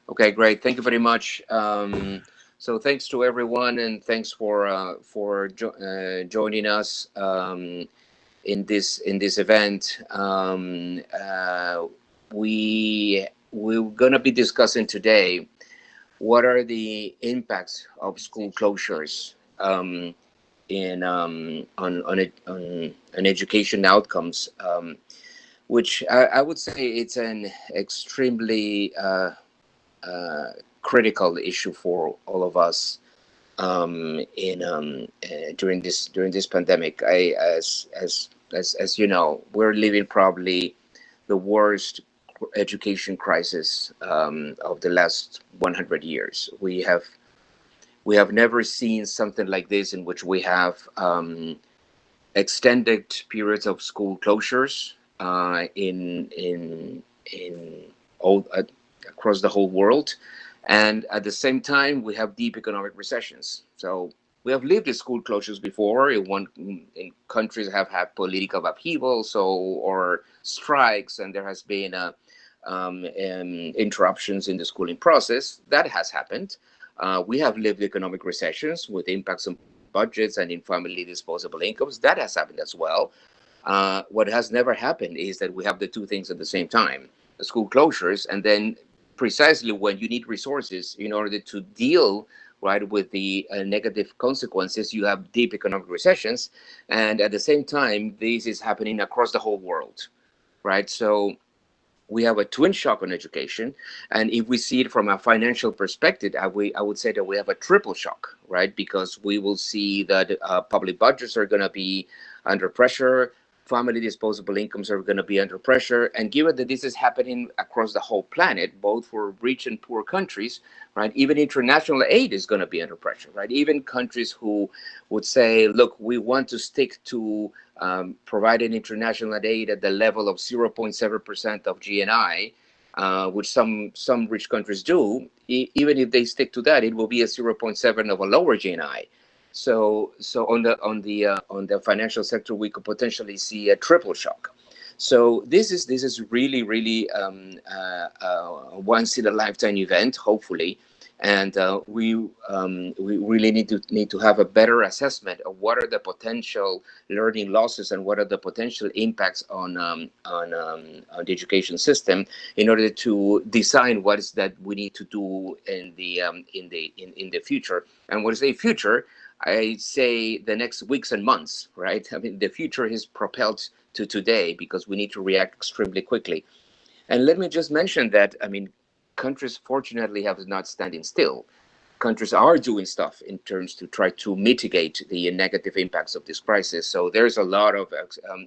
Okay, great. Thank you very much. So thanks to everyone, and thanks for joining us in this event. We're gonna be discussing today what are the impacts of school closures in on education outcomes, which I would say it's an extremely critical issue for all of us in during this pandemic. As you know, we're living probably the worst education crisis of the last 100 years. We have never seen something like this, in which we have extended periods of school closures in all across the whole world, and at the same time we have deep economic recessions. So we have lived in school closures before. In countries have had political upheaval, or strikes, and there has been interruptions in the schooling process. That has happened. We have lived economic recessions with impacts on budgets and in family disposable incomes. That has happened as well. What has never happened is that we have the two things at the same time: the school closures, and then precisely when you need resources in order to deal right with the negative consequences, you have deep economic recessions, and at the same time, this is happening across the whole world, right? So we have a twin shock on education, and if we see it from a financial perspective, I would say that we have a triple shock, right? Because we will see that public budgets are going to be under pressure, family disposable incomes are going to be under pressure, and given that this is happening across the whole planet, both for rich and poor countries, right? Even international aid is going to be under pressure, right? Even countries who would say, look, we want to stick to providing international aid at the level of 0.7% of GNI, which some rich countries do. Even if they stick to that, it will be a zero point 0.7 of a lower GNI. So on the financial sector, we could potentially see a triple shock. So this is really once in a lifetime event, hopefully, and we really need to have a better assessment of what are the potential learning losses and what are the potential impacts on the education system, in order to design what is that we need to do in the future. And what is the future? I say the next weeks and months, right? I mean, the future is propelled to today because we need to react extremely quickly. And let me just mention that, I mean, countries fortunately have not standing still. Countries are doing stuff in terms to try to mitigate the negative impacts of this crisis. So there's a lot of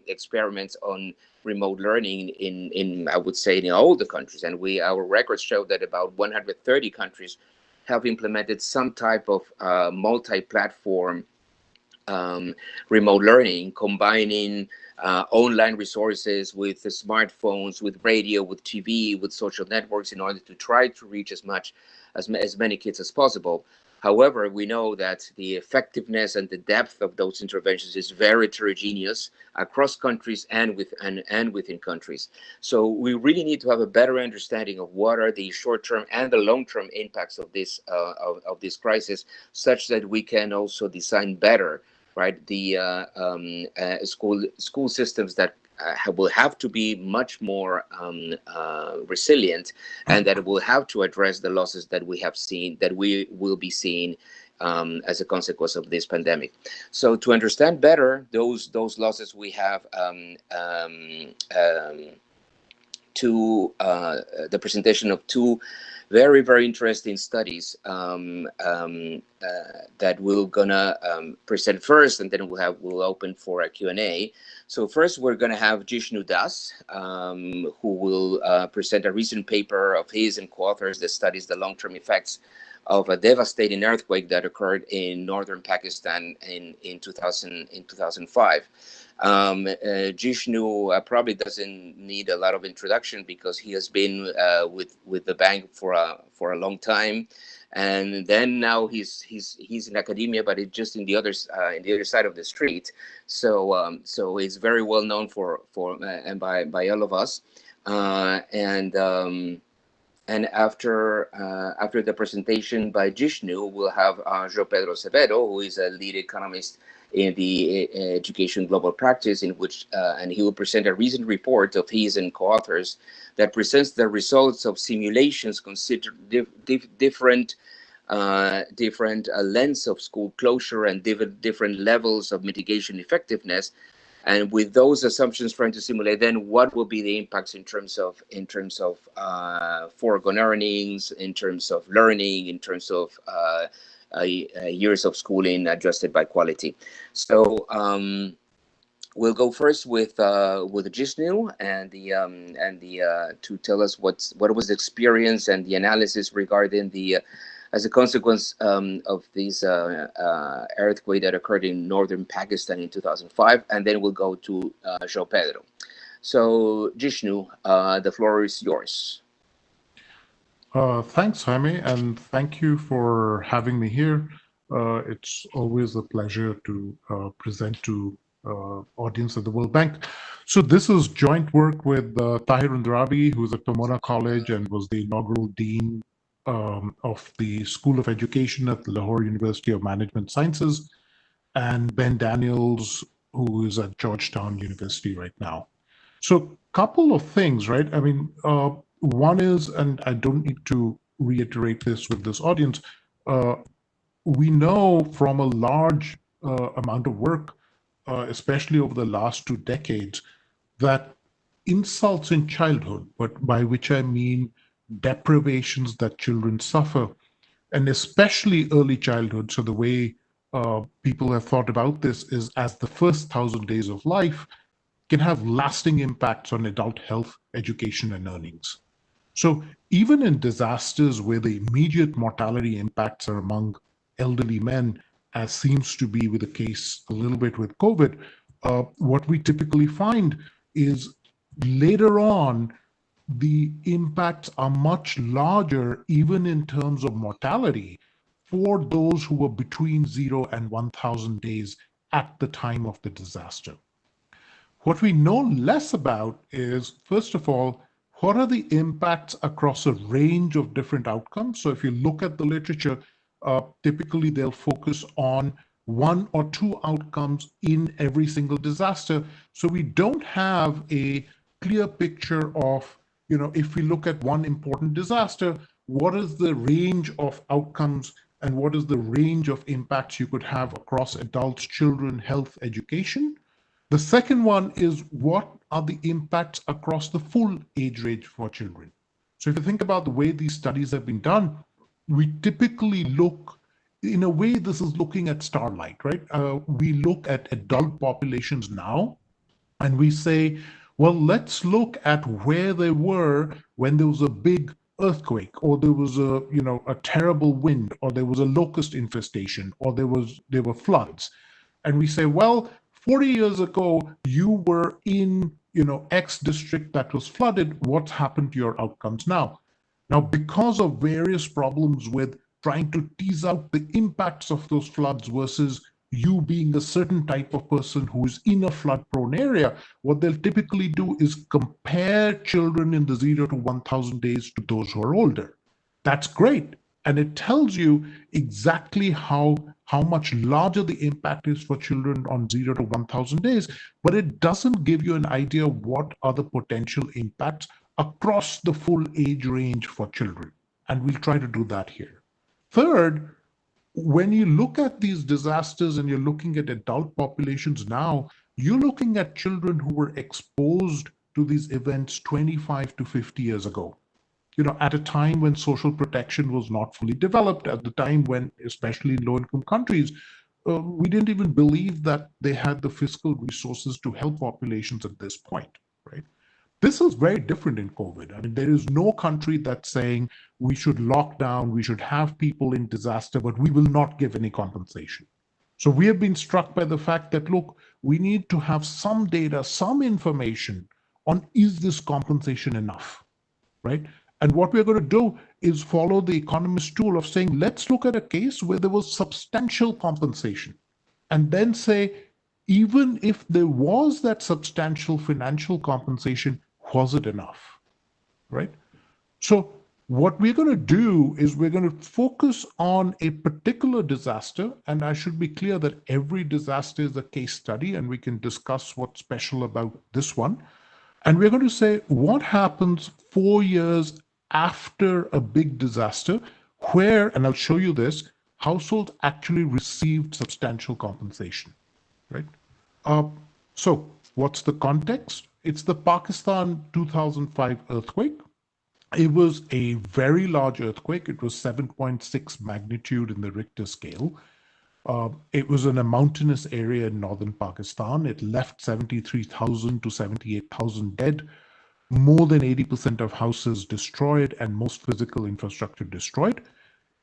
experiments on remote learning in I would say in all the countries, and our records show that about 130 countries have implemented some type of multi-platform um, remote learning, combining online resources with the smartphones, with radio, with TV, with social networks, in order to try to reach as many kids as possible. However, we know that the effectiveness and the depth of those interventions is very heterogeneous across countries and within countries. So we really need to have a better understanding of what are the short-term and the long-term impacts of this crisis, such that we can also design better, right, the school systems that will have to be much more resilient, and that will have to address the losses that we will be seeing as a consequence of this pandemic. So to understand better those losses, we have the presentation of two very interesting studies that we're gonna present first, and then we'll open for a Q&A. So first, we're gonna have Jishnu Das, who will present a recent paper of his and co-authors that studies the long-term effects of a devastating earthquake that occurred in northern Pakistan in 2005. Jishnu probably doesn't need a lot of introduction, because he has been with the bank for a long time, and then now he's in academia, but it's just in the other side of the street. So he's very well known for and by all of us, and And after the presentation by Jishnu, we'll have João Pedro Acevedo, who is a lead economist in the education global practice, in which and he will present a recent report of his and co-authors that presents the results of simulations consider different lengths of school closure and different levels of mitigation effectiveness, and with those assumptions trying to simulate then what will be the impacts in terms of foregone earnings, in terms of learning, in terms of years of schooling adjusted by quality. So we'll go first with Jishnu and the to tell us what was the experience and the analysis regarding the as a consequence of this earthquake that occurred in northern Pakistan in 2005, and then we'll go to João Pedro. So, Jishnu, the floor is yours. Thanks, Jaime, and thank you for having me here. It's always a pleasure to present to audience at the World Bank. So this is joint work with Tahir Undrabi, who's at Pomona College and was the inaugural dean of the School of Education at Lahore University of Management Sciences, and Ben Daniels, who is at Georgetown University right now. So couple of things, right? I mean, one is, and I don't need to reiterate this with this audience, we know from a large amount of work, especially over the last 2 decades, that insults in childhood, but by which I mean deprivations that children suffer, and especially early childhood. So the way people have thought about this is as the first 1,000 days of life can have lasting impacts on adult health, education, and earnings. So even in disasters where the immediate mortality impacts are among elderly men, as seems to be with the case a little bit with COVID, what we typically find is later on, the impacts are much larger, even in terms of mortality, for those who were between 0 and 1,000 days at the time of the disaster. What we know less about is, first of all, what are the impacts across a range of different outcomes? So if you look at the literature, typically they'll focus on 1 or 2 outcomes in every single disaster. So we don't have a clear picture of, if we look at one important disaster, what is the range of outcomes and what is the range of impacts you could have across adults, children, health, education? The second one is, what are the impacts across the full age range for children? So if you think about the way these studies have been done, we typically look, in a way, this is looking at starlight, right? We look at adult populations now, and we say, well, let's look at where they were when there was a big earthquake, or there was a terrible wind, or there was a locust infestation, or there were floods. And we say, well, 40 years ago, you were in, X district that was flooded. What's happened to your outcomes now? Now, because of various problems with trying to tease out the impacts of those floods versus you being a certain type of person who is in a flood-prone area, what they'll typically do is compare children in the 0 to 1,000 days to those who are older. That's great. And it tells you exactly how much larger the impact is for children on 0 to 1,000 days, but it doesn't give you an idea of what are the potential impacts across the full age range for children. And we'll try to do that here. Third, when you look at these disasters and you're looking at adult populations now, you're looking at children who were exposed to these events 25 to 50 years ago. At a time when social protection was not fully developed, at the time when, especially in low-income countries, we didn't even believe that they had the fiscal resources to help populations at this point, right? This is very different in COVID. I mean, there is no country that's saying we should lock down, we should have people in disaster, but we will not give any compensation. So we have been struck by the fact that, look, we need to have some data, some information on, is this compensation enough, right? And what we're going to do is follow the economist tool of saying, let's look at a case where there was substantial compensation, and then say, even if there was that substantial financial compensation, was it enough, right? So What we're going to do is we're going to focus on a particular disaster, and I should be clear that every disaster is a case study, and we can discuss what's special about this one. And we're going to say what happens 4 years after a big disaster, where, and I'll show you this, households actually received substantial compensation, right? Uh, so, what's the context? It's the Pakistan 2005 earthquake. It was a very large earthquake. It was 7.6 magnitude in the Richter scale. It was in a mountainous area in northern Pakistan. It left 73,000 to 78,000 dead, more than 80% of houses destroyed, and most physical infrastructure destroyed.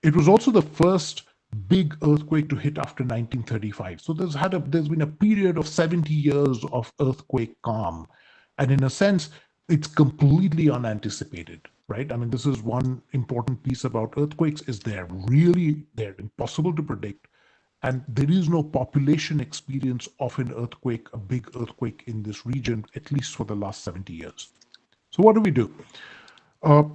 It was also the first big earthquake to hit after 1935. So there's been a period of 70 years of earthquake calm. And in a sense, it's completely unanticipated, right? I mean, this is one important piece about earthquakes is they're impossible to predict. And there is no population experience of an earthquake, a big earthquake in this region, at least for the last 70 years. So what do we do?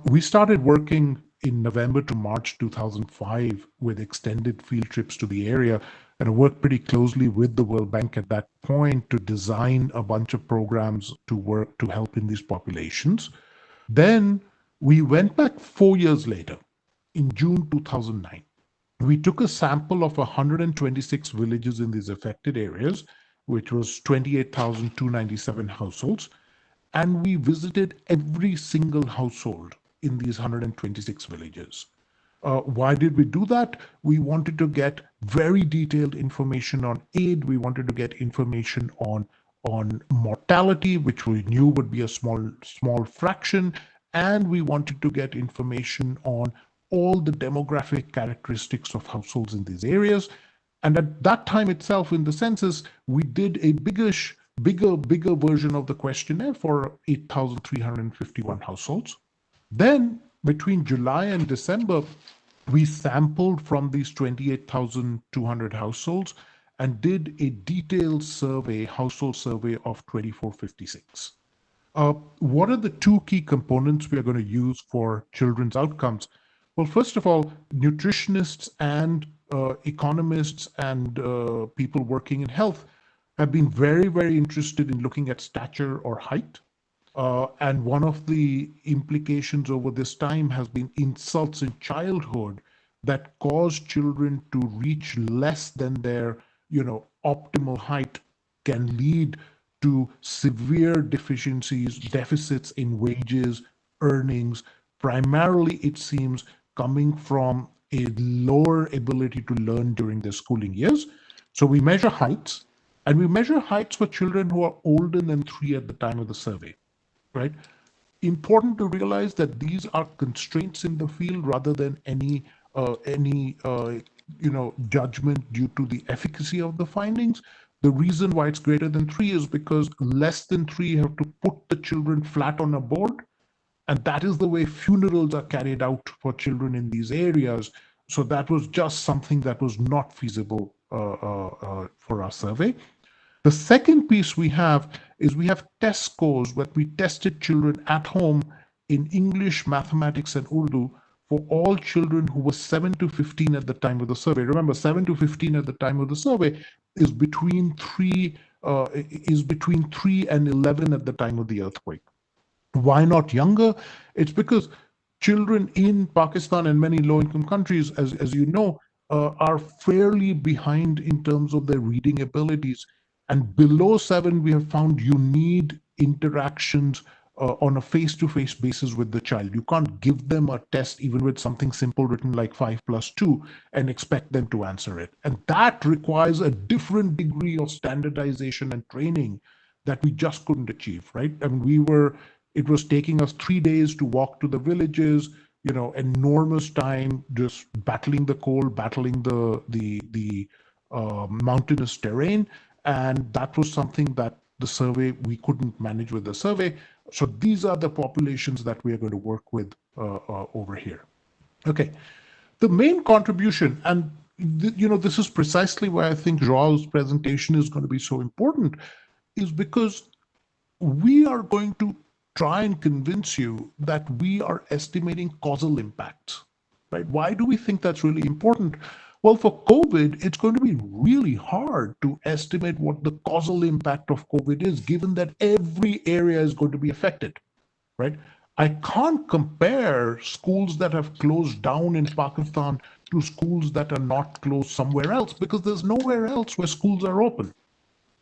We started working in November to March 2005 with extended field trips to the area, and I worked pretty closely with the World Bank at that point to design a bunch of programs to work to help in these populations. Then we went back 4 years later, in June 2009. We took a sample of 126 villages in these affected areas, which was 28,297 households, and we visited every single household in these 126 villages. Why did we do that? We wanted to get very detailed information on aid. We wanted to get information on mortality, which we knew would be a small fraction, and we wanted to get information on all the demographic characteristics of households in these areas. And at that time itself, in the census, we did a bigger version of the questionnaire for 8,351 households. Then between July and December, we sampled from these 28,200 households and did a detailed survey, household survey of 2,456. What are the two key components we are going to use for children's outcomes? Well, first of all, nutritionists and economists and people working in health have been very, very interested in looking at stature or height. And one of the implications over this time has been insults in childhood that cause children to reach less than their, optimal height can lead to severe deficits in wages, earnings. Primarily, it seems, coming from a lower ability to learn during their schooling years. So we measure heights, and we measure heights for children who are older than 3 at the time of the survey, right? Important to realize that these are constraints in the field rather than any judgment due to the efficacy of the findings. The reason why it's greater than 3 is because less than 3 have to put the children flat on a board, and that is the way funerals are carried out for children in these areas. So that was just something that was not feasible for our survey. The second piece we have is we have test scores where we tested children at home in English, mathematics, and Urdu for all children who were 7 to 15 at the time of the survey. Remember, 7 to 15 at the time of the survey is between 3 and 11 at the time of the earthquake. Why not younger? It's because children in Pakistan and many low-income countries, as you know, are fairly behind in terms of their reading abilities. And below 7, we have found you need interactions on a face-to-face basis with the child. You can't give them a test even with something simple written like 5 plus 2 and expect them to answer it. And that requires a different degree of standardization and training that we just couldn't achieve, right? I mean, it was taking us 3 days to walk to the villages, enormous time just battling the cold, battling the mountainous terrain. And that was something that the survey, we couldn't manage with the survey. So these are the populations that we are going to work with over here. Okay, the main contribution, and this is precisely why I think Joao's presentation is going to be so important, is because we are going to try and convince you that we are estimating causal impacts, right? Why do we think that's really important? Well, for COVID, it's going to be really hard to estimate what the causal impact of COVID is, given that every area is going to be affected, right? I can't compare schools that have closed down in Pakistan to schools that are not closed somewhere else because there's nowhere else where schools are open,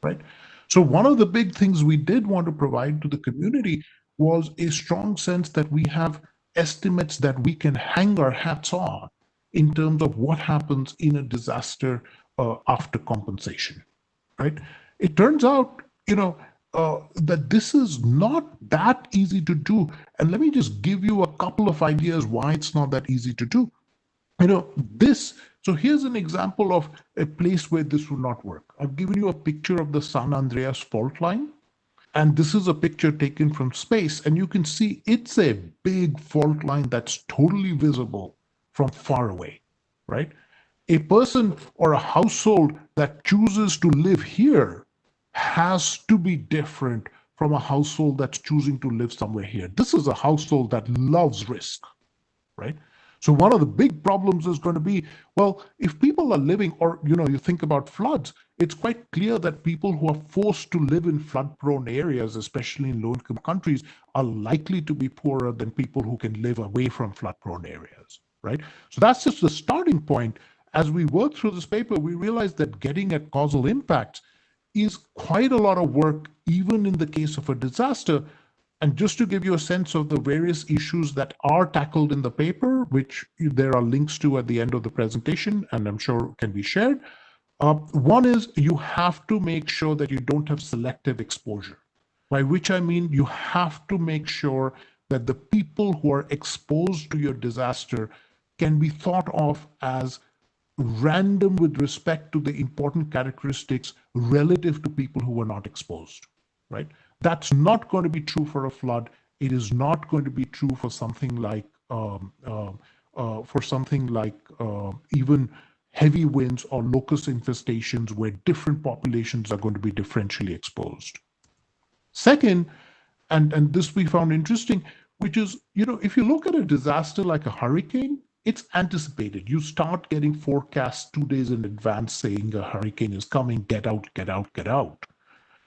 right? So one of the big things we did want to provide to the community was a strong sense that we have estimates that we can hang our hats on in terms of what happens in a disaster after compensation, right? It turns out, that this is not that easy to do. And let me just give you a couple of ideas why it's not that easy to do. So here's an example of a place where this would not work. I've given you a picture of the San Andreas fault line, and this is a picture taken from space, and you can see it's a big fault line that's totally visible from far away, right? A person or a household that chooses to live here has to be different from a household that's choosing to live somewhere here. This is a household that loves risk, right? So one of the big problems is going to be, well, if people are living, or you think about floods, it's quite clear that people who are forced to live in flood-prone areas, especially in low-income countries, are likely to be poorer than people who can live away from flood-prone areas, right? So that's just the starting point. As we work through this paper, we realize that getting at causal impacts is quite a lot of work, even in the case of a disaster. And just to give you a sense of the various issues that are tackled in the paper, which there are links to at the end of the presentation, and I'm sure can be shared. One is you have to make sure that you don't have selective exposure, by which I mean you have to make sure that the people who are exposed to your disaster can be thought of as random with respect to the important characteristics relative to people who were not exposed, right? That's not going to be true for a flood. It is not going to be true for something like even heavy winds or locust infestations where different populations are going to be differentially exposed. Second, and this we found interesting, which is, if you look at a disaster like a hurricane, it's anticipated. You start getting forecasts 2 days in advance saying a hurricane is coming, get out, get out, get out.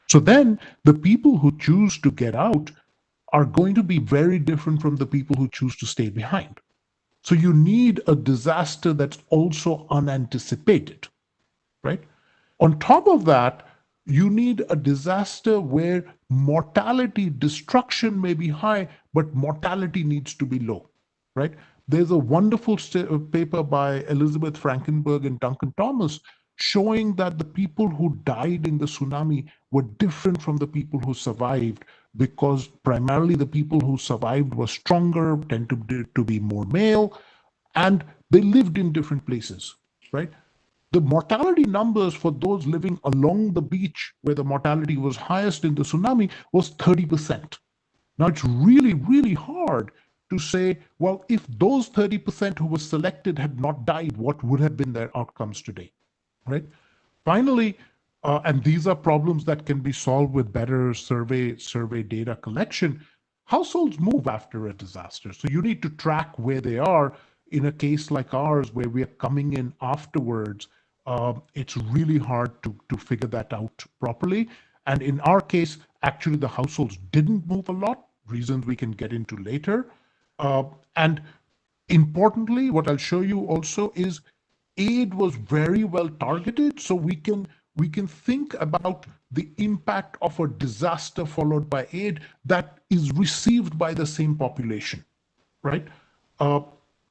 So then the people who choose to get out are going to be very different from the people who choose to stay behind. So you need a disaster that's also unanticipated, right? On top of that, you need a disaster where mortality, destruction may be high, but mortality needs to be low, right? There's a wonderful paper by Elizabeth Frankenberg and Duncan Thomas showing that the people who died in the tsunami were different from the people who survived, because primarily the people who survived were stronger, tend to be more male, and they lived in different places, right? The mortality numbers for those living along the beach where the mortality was highest in the tsunami was 30%. Now, it's really, really hard to say, well, if those 30% who were selected had not died, what would have been their outcomes today, right? Finally, and these are problems that can be solved with better survey data collection. Households move after a disaster, so you need to track where they are. In a case like ours, where we are coming in afterwards, it's really hard to figure that out properly. And in our case, actually, the households didn't move a lot, reasons we can get into later. And importantly, what I'll show you also is aid was very well targeted, so we can think about the impact of a disaster followed by aid that is received by the same population, right?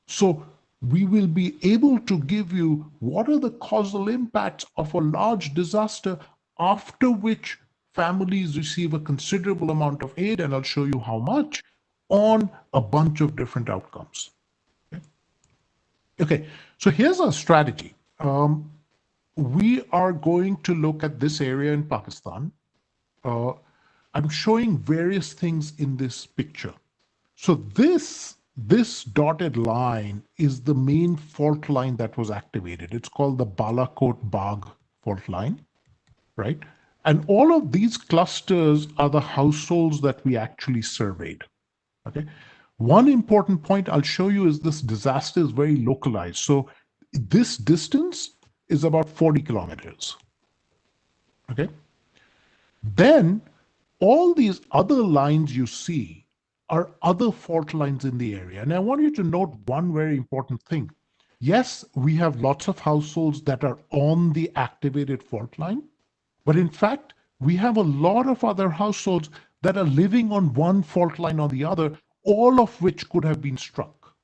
So we will be able to give you what are the causal impacts of a large disaster after which families receive a considerable amount of aid, and I'll show you how much, on a bunch of different outcomes. Okay, so here's our strategy. We are going to look at this area in Pakistan. I'm showing various things in this picture. So this dotted line is the main fault line that was activated. It's called the Balakot Bagh fault line, right? And all of these clusters are the households that we actually surveyed. Okay. One important point I'll show you is this disaster is very localized. So this distance is about 40 kilometers. Okay. Then all these other lines you see are other fault lines in the area. And I want you to note one very important thing. Yes, we have lots of households that are on the activated fault line, but in fact, we have a lot of other households that are living on one fault line or the other, all of which could have been struck.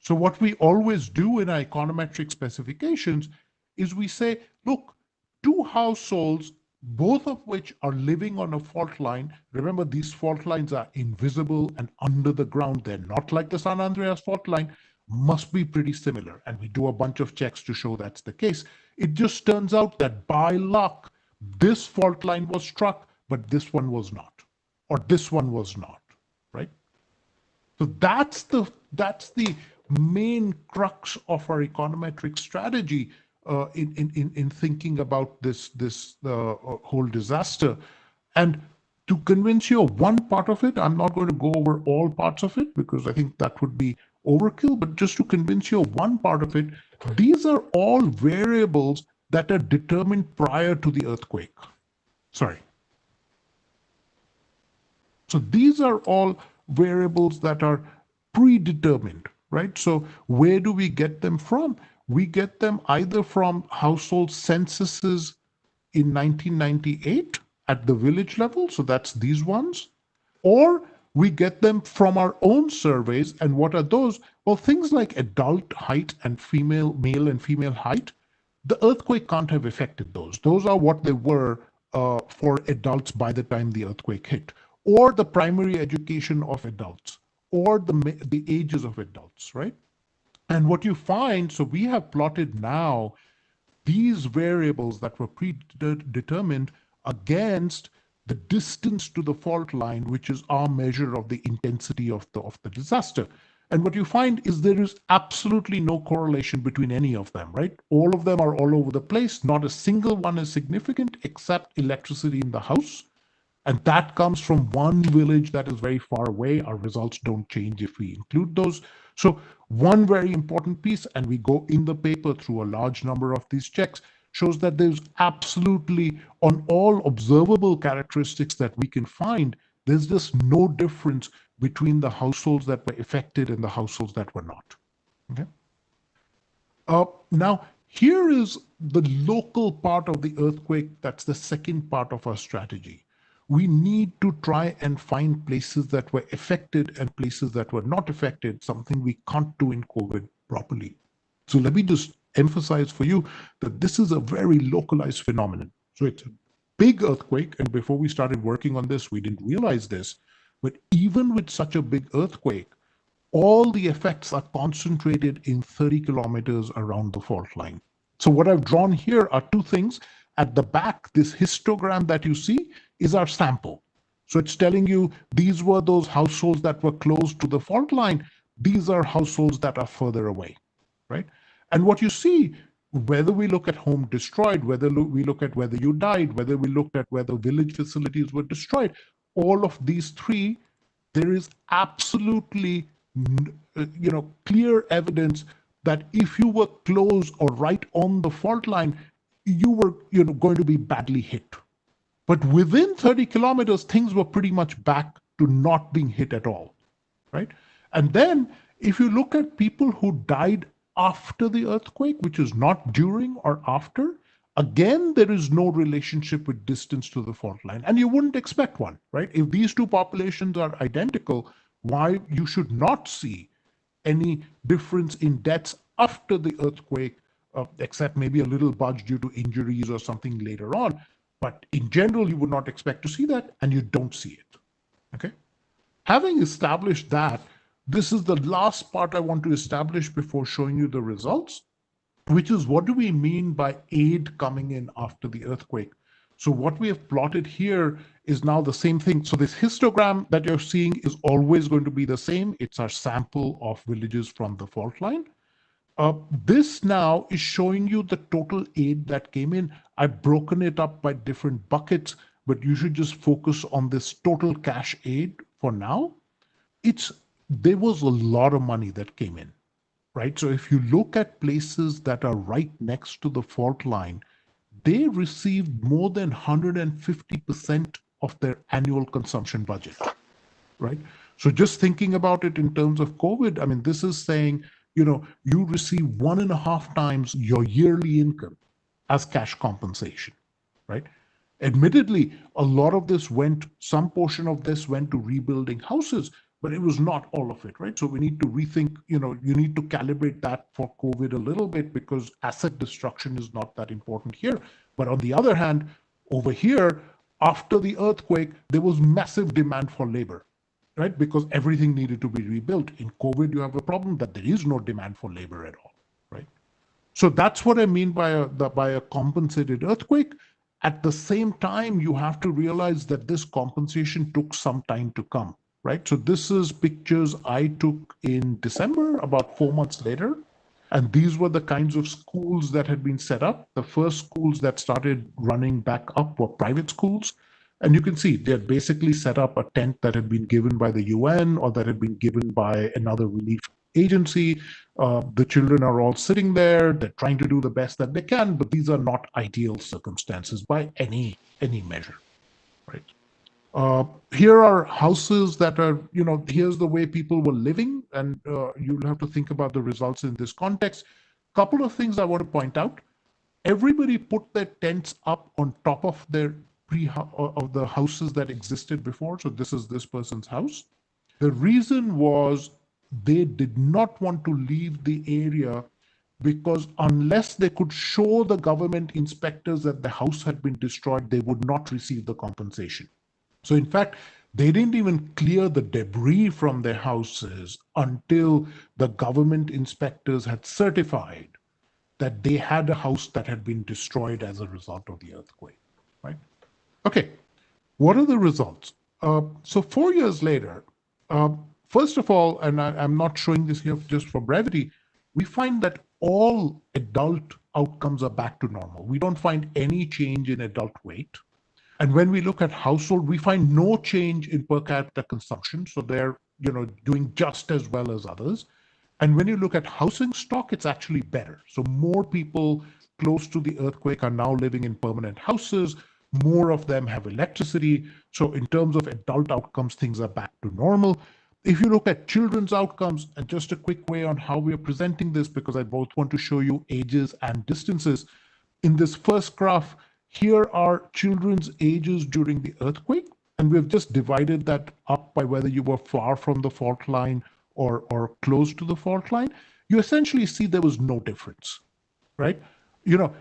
So what we always do in our econometric specifications is we say, look, two households, both of which are living on a fault line. Remember, these fault lines are invisible and under the ground. They're not like the San Andreas fault line, must be pretty similar. And we do a bunch of checks to show that's the case. It just turns out that by luck, this fault line was struck, but this one was not, or this one was not, right? So that's the main crux of our econometric strategy in thinking about this whole disaster. And to convince you of one part of it, I'm not going to go over all parts of it because I think that would be overkill, but just to convince you of one part of it, these are all variables that are determined prior to the earthquake. Sorry. So these are all variables that are predetermined, right? So where do we get them from? We get them either from household censuses in 1998 at the village level, so that's these ones, or we get them from our own surveys. And what are those? Well, things like adult height and male and female height, the earthquake can't have affected those. Those are what they were for adults by the time the earthquake hit, or the primary education of adults, or the ages of adults, right? And what you find, so we have plotted now these variables that were predetermined against the distance to the fault line, which is our measure of the intensity of the disaster. And what you find is there is absolutely no correlation between any of them, right? All of them are all over the place. Not a single one is significant except electricity in the house. And that comes from one village that is very far away. Our results don't change if we include those. So one very important piece, and we go in the paper through a large number of these checks, shows that there's absolutely, on all observable characteristics that we can find, there's just no difference between the households that were affected and the households that were not. Okay. Now, here is the local part of the earthquake. That's the second part of our strategy. We need to try and find places that were affected and places that were not affected, something we can't do in COVID properly. So let me just emphasize for you that this is a very localized phenomenon. So it's a big earthquake, and before we started working on this, we didn't realize this, but even with such a big earthquake, all the effects are concentrated in 30 kilometers around the fault line. So what I've drawn here are two things. At the back, this histogram that you see is our sample. So it's telling you these were those households that were close to the fault line. These are households that are further away, right? And what you see, whether we look at home destroyed, whether we look at whether you died, whether we looked at whether village facilities were destroyed, all of these three, there is absolutely clear evidence that if you were close or right on the fault line, you were going to be badly hit. But within 30 kilometers, things were pretty much back to not being hit at all, right? And then if you look at people who died after the earthquake, which is not during or after, again, there is no relationship with distance to the fault line. And you wouldn't expect one, right? If these two populations are identical, why you should not see any difference in deaths after the earthquake, except maybe a little budge due to injuries or something later on. But in general, you would not expect to see that, and you don't see it. Okay. Having established that, this is the last part I want to establish before showing you the results, which is what do we mean by aid coming in after the earthquake? So what we have plotted here is now the same thing. So this histogram that you're seeing is always going to be the same. It's our sample of villages from the fault line. This now is showing you the total aid that came in. I've broken it up by different buckets, but you should just focus on this total cash aid for now. There was a lot of money that came in, right? So if you look at places that are right next to the fault line, they received more than 150% of their annual consumption budget, right? So just thinking about it in terms of COVID, I mean, this is saying, you receive 1.5 times your yearly income as cash compensation, right? Admittedly, a lot of this some portion of this went to rebuilding houses, but it was not all of it, right? So we need to rethink, you need to calibrate that for COVID a little bit because asset destruction is not that important here. But on the other hand, over here, after the earthquake, there was massive demand for labor, right? Because everything needed to be rebuilt. In COVID, you have a problem that there is no demand for labor at all, right? So that's what I mean by a compensated earthquake. At the same time, you have to realize that this compensation took some time to come, right? So this is pictures I took in December, about 4 months later. And these were the kinds of schools that had been set up. The first schools that started running back up were private schools. And you can see they had basically set up a tent that had been given by the UN or that had been given by another relief agency. The children are all sitting there. They're trying to do the best that they can, but these are not ideal circumstances by any measure, right? Here are houses that are, here's the way people were living, and you'll have to think about the results in this context. Couple of things I want to point out. Everybody put their tents up on top of their of the houses that existed before. So this is this person's house. The reason was they did not want to leave the area because unless they could show the government inspectors that the house had been destroyed, they would not receive the compensation. So in fact, they didn't even clear the debris from their houses until the government inspectors had certified that they had a house that had been destroyed as a result of the earthquake, right? Okay, what are the results? So 4 years later, first of all, and I'm not showing this here just for brevity, we find that all adult outcomes are back to normal. We don't find any change in adult weight. And when we look at household, we find no change in per capita consumption. So they're, doing just as well as others. And when you look at housing stock, it's actually better. So more people close to the earthquake are now living in permanent houses. More of them have electricity. So in terms of adult outcomes, things are back to normal. If you look at children's outcomes, and just a quick way on how we are presenting this, because I both want to show you ages and distances. In this first graph, here are children's ages during the earthquake, and we've just divided that up by whether you were far from the fault line or close to the fault line. You essentially see there was no difference, right?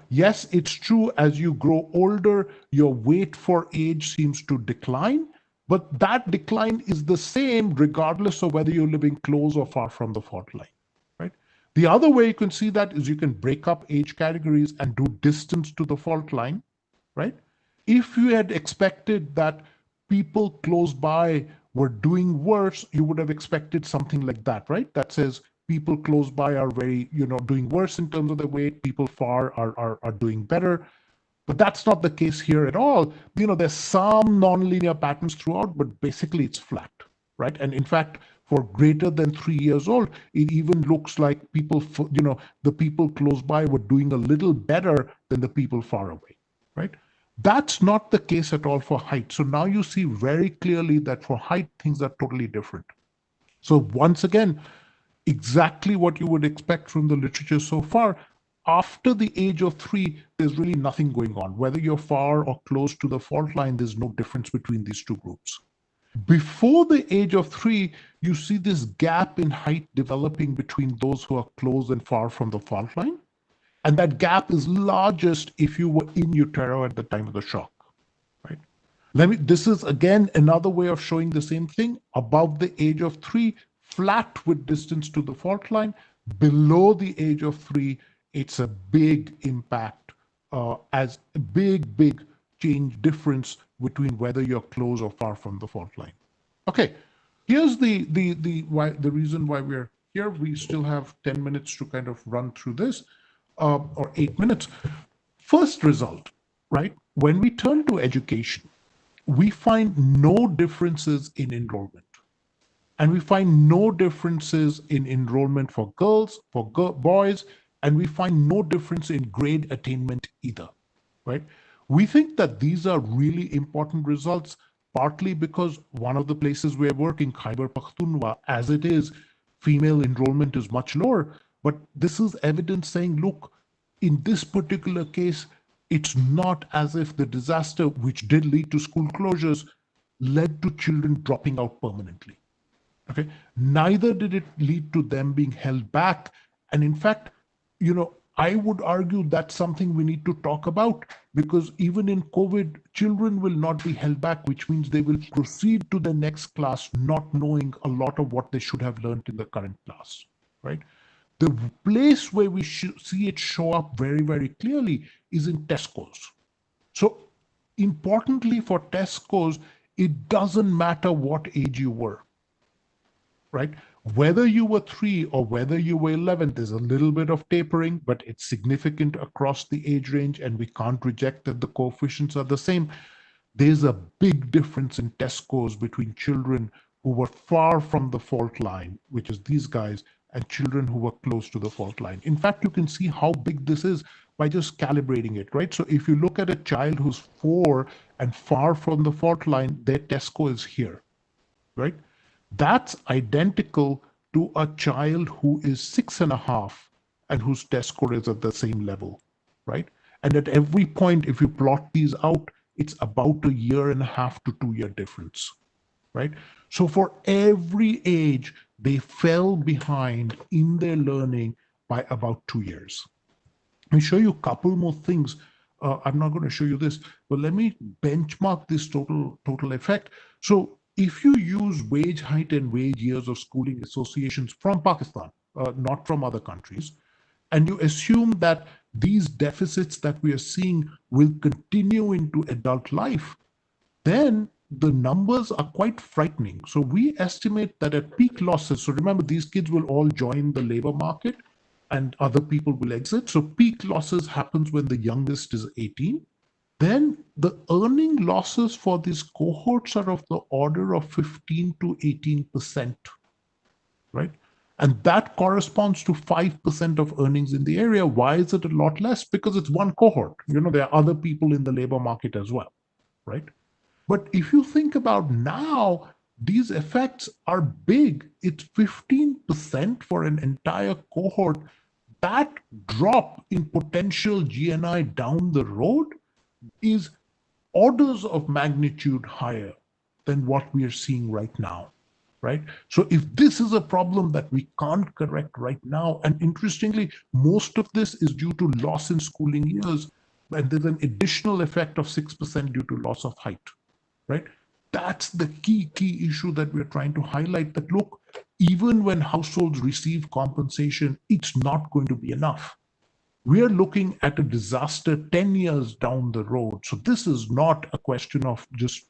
Yes, it's true, as you grow older, your weight for age seems to decline, but that decline is the same regardless of whether you're living close or far from the fault line, right? The other way you can see that is you can break up age categories and do distance to the fault line, right? If you had expected that people close by were doing worse, you would have expected something like that, right? That says people close by are very, doing worse in terms of the weight, people far are doing better. But that's not the case here at all. There's some nonlinear patterns throughout, but basically it's flat, right? And in fact, for greater than 3 years old, it even looks like people, the people close by were doing a little better than the people far away, right? That's not the case at all for height. So now you see very clearly that for height, things are totally different. So once again, exactly what you would expect from the literature so far. After the age of 3, there's really nothing going on. Whether you're far or close to the fault line, there's no difference between these two groups. Before the age of 3, you see this gap in height developing between those who are close and far from the fault line. And that gap is largest if you were in utero at the time of the shock, right? This is again another way of showing the same thing. Above the age of 3, flat with distance to the fault line. Below the age of 3, it's a big impact, as a big change difference between whether you're close or far from the fault line. Okay, here's the reason why we're here. We still have 10 minutes to kind of run through this, or 8 minutes. First result, right? When we turn to education, we find no differences in enrollment. And we find no differences in enrollment for girls, for boys, and we find no difference in grade attainment either, right? We think that these are really important results, partly because one of the places we're working, Khyber Pakhtunkhwa, as it is, female enrollment is much lower. But this is evidence saying, look, in this particular case, it's not as if the disaster, which did lead to school closures, led to children dropping out permanently. Okay. Neither did it lead to them being held back. And in fact, I would argue that's something we need to talk about, because even in COVID, children will not be held back, which means they will proceed to the next class not knowing a lot of what they should have learned in the current class, right? The place where we see it show up very, very clearly is in test scores. So importantly for test scores, it doesn't matter what age you were, right? Whether you were 3 or whether you were 11, there's a little bit of tapering, but it's significant across the age range, and we can't reject that the coefficients are the same. There's a big difference in test scores between children who were far from the fault line, which is these guys, and children who were close to the fault line. In fact, you can see how big this is by just calibrating it, right? So if you look at a child who's 4 and far from the fault line, their test score is here, right? That's identical to a child who is 6.5 and whose test score is at the same level, right? And at every point, if you plot these out, it's about a 1.5 to 2 year difference, right? So for every age, they fell behind in their learning by about 2 years. Let me show you a couple more things. I'm not going to show you this, but let me benchmark this total effect. So if you use wage height and wage years of schooling associations from Pakistan, not from other countries, and you assume that these deficits that we are seeing will continue into adult life, then the numbers are quite frightening. So we estimate that at peak losses, so remember, these kids will all join the labor market and other people will exit. So peak losses happens when the youngest is 18. Then the earning losses for these cohorts are of the order of 15 to 18%, right? And that corresponds to 5% of earnings in the area. Why is it a lot less? Because it's one cohort. There are other people in the labor market as well, right? But if you think about now, these effects are big. It's 15% for an entire cohort. That drop in potential GNI down the road is orders of magnitude higher than what we are seeing right now, right? So if this is a problem that we can't correct right now, and interestingly, most of this is due to loss in schooling years, and there's an additional effect of 6% due to loss of height, right? That's the key issue that we're trying to highlight, that look, even when households receive compensation, it's not going to be enough. We are looking at a disaster 10 years down the road. So this is not a question of just,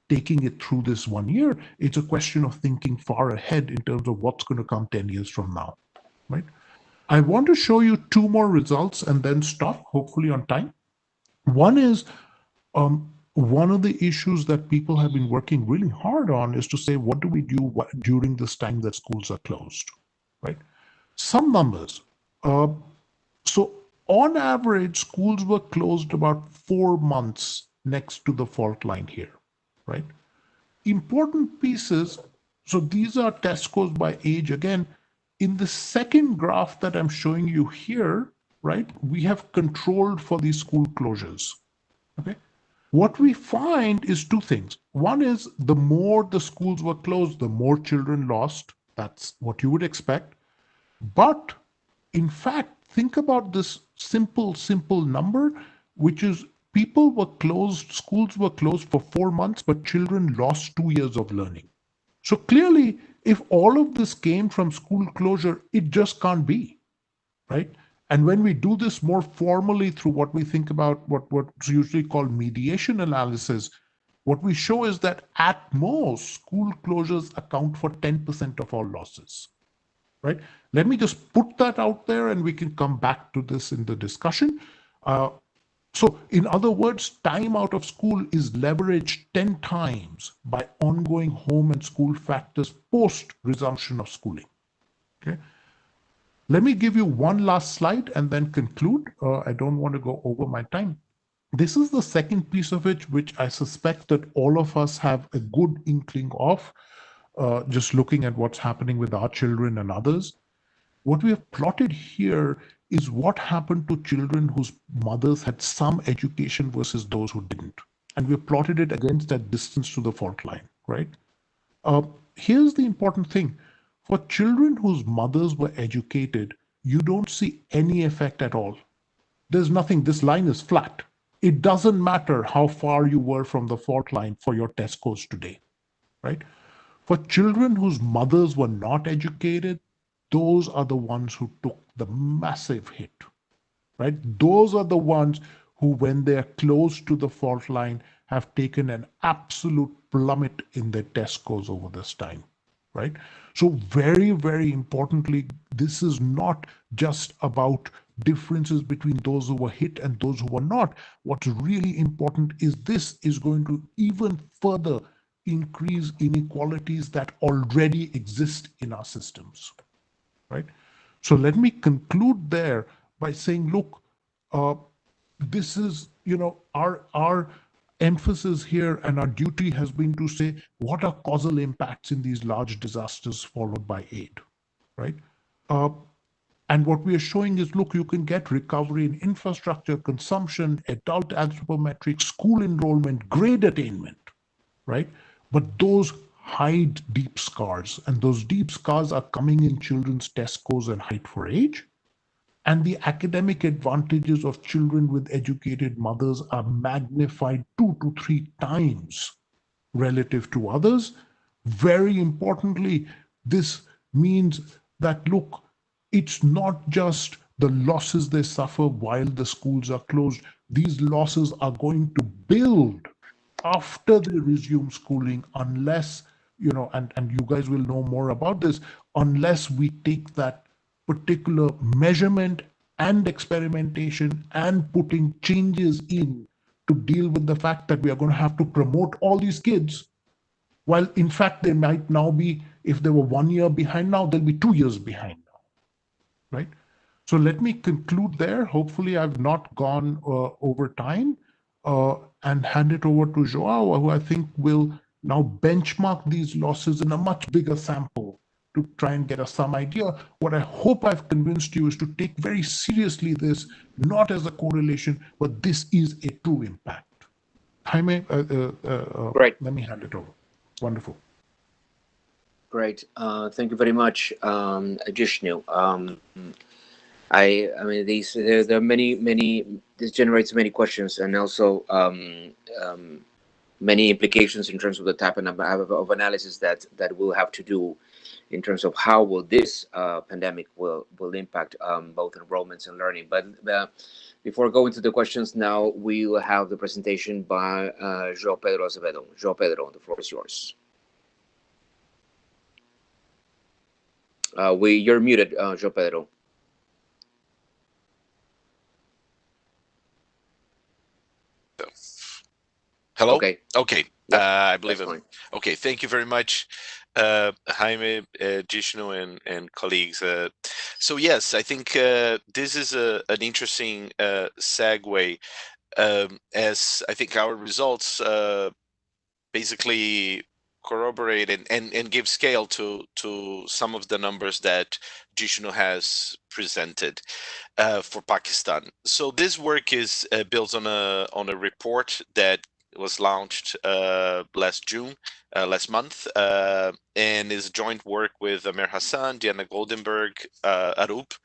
taking it through this 1 year. It's a question of thinking far ahead in terms of what's going to come 10 years from now, right? I want to show you 2 more results and then stop, hopefully on time. One is, one of the issues that people have been working really hard on is to say, what do we do during this time that schools are closed, right? Some numbers. So on average, schools were closed about 4 months next to the fault line here, right? Important pieces. So these are test scores by age. Again, in the second graph that I'm showing you here, right, we have controlled for these school closures, okay? What we find is 2 things. One is, the more the schools were closed, the more children lost. That's what you would expect. But in fact, think about this simple number, which is people were closed, schools were closed for 4 months, but children lost 2 years of learning. So clearly, if all of this came from school closure, it just can't be, right? And when we do this more formally through what we think about what's usually called mediation analysis, what we show is that at most, school closures account for 10% of all losses, right? Let me just put that out there and we can come back to this in the discussion. So in other words, time out of school is leveraged 10 times by ongoing home and school factors post resumption of schooling. Okay. Let me give you one last slide and then conclude. I don't want to go over my time. This is the second piece of it, which I suspect that all of us have a good inkling of, just looking at what's happening with our children and others. What we have plotted here is what happened to children whose mothers had some education versus those who didn't. And we have plotted it against that distance to the fault line, right? Here's the important thing. For children whose mothers were educated, you don't see any effect at all. There's nothing, this line is flat. It doesn't matter how far you were from the fault line for your test scores today, right? For children whose mothers were not educated, those are the ones who took the massive hit, right? Those are the ones who, when they're close to the fault line, have taken an absolute plummet in their test scores over this time, right? So very, very importantly, this is not just about differences between those who were hit and those who were not. What's really important is this is going to even further increase inequalities that already exist in our systems, right? So let me conclude there by saying, look, uh, this is, our emphasis here and our duty has been to say, what are causal impacts in these large disasters followed by aid, right? Uh, and what we are showing is, look, you can get recovery in infrastructure, consumption, adult anthropometrics, school enrollment, grade attainment, right? But those hide deep scars, and those deep scars are coming in children's test scores and height for age. And the academic advantages of children with educated mothers are magnified 2 to 3 times relative to others. Very importantly, this means that, look, it's not just the losses they suffer while the schools are closed. These losses are going to build after they resume schooling, unless, and you guys will know more about this, unless we take that particular measurement and experimentation and putting changes in to deal with the fact that we are going to have to promote all these kids, while in fact they might now be, if they were 1 year behind now, they'll be 2 years behind now, right? So let me conclude there. Hopefully I've not gone over time, and hand it over to Joao, who I think will now benchmark these losses in a much bigger sample to try and get us some idea. What I hope I've convinced you is to take very seriously this, not as a correlation, but this is a true impact. Jaime, Great. let me hand it over. Wonderful. Great. Thank you very much, Jishnu. I mean, there are many. This generates many questions, and also many implications in terms of the type of analysis that we'll have to do in terms of how will this pandemic will impact both enrollments and learning. But before going to the questions, now we will have the presentation by João Pedro Azevedo. João Pedro, the floor is yours. You're muted, João Pedro. Hello? Okay. Okay. Yep. I believe That's I'm fine. okay. Thank you very much, Jaime, Jishnu, and colleagues. So yes, I think this is an interesting segue, as I think our results basically corroborate and give scale to some of the numbers that Jishnu has presented for Pakistan. So this work is built on a report that was launched last June, last month, and is joint work with Amir Hassan, Diana Goldenberg, Arup,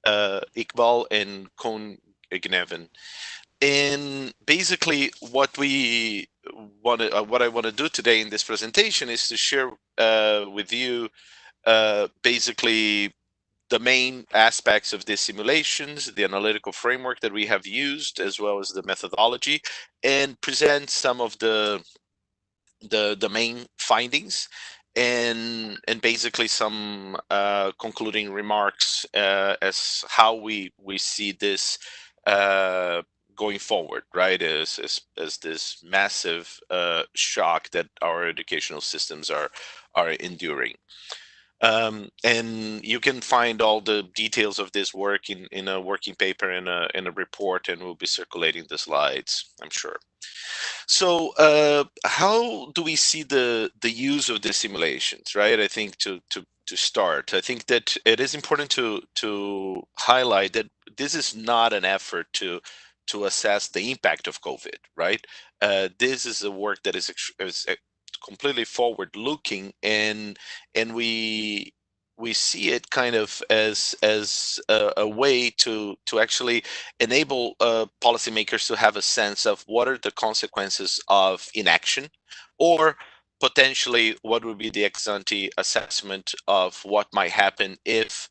Iqbal, and Kohn Gneven. And basically, what I want to do today in this presentation is to share with you basically the main aspects of these simulations, the analytical framework that we have used, as well as the methodology, and present some of the main findings and basically some concluding remarks as how we see this going forward, right? As this massive shock that our educational systems are enduring. And you can find all the details of this work in a working paper, in a report, and we'll be circulating the slides, I'm sure. So, how do we see the use of the simulations, right? I think to start, I think that it is important to highlight that this is not an effort to assess the impact of COVID, right? This is a work that is completely forward-looking, and we see it kind of as a way to actually enable policymakers to have a sense of what are the consequences of inaction, or potentially what would be the ex ante assessment of what might happen if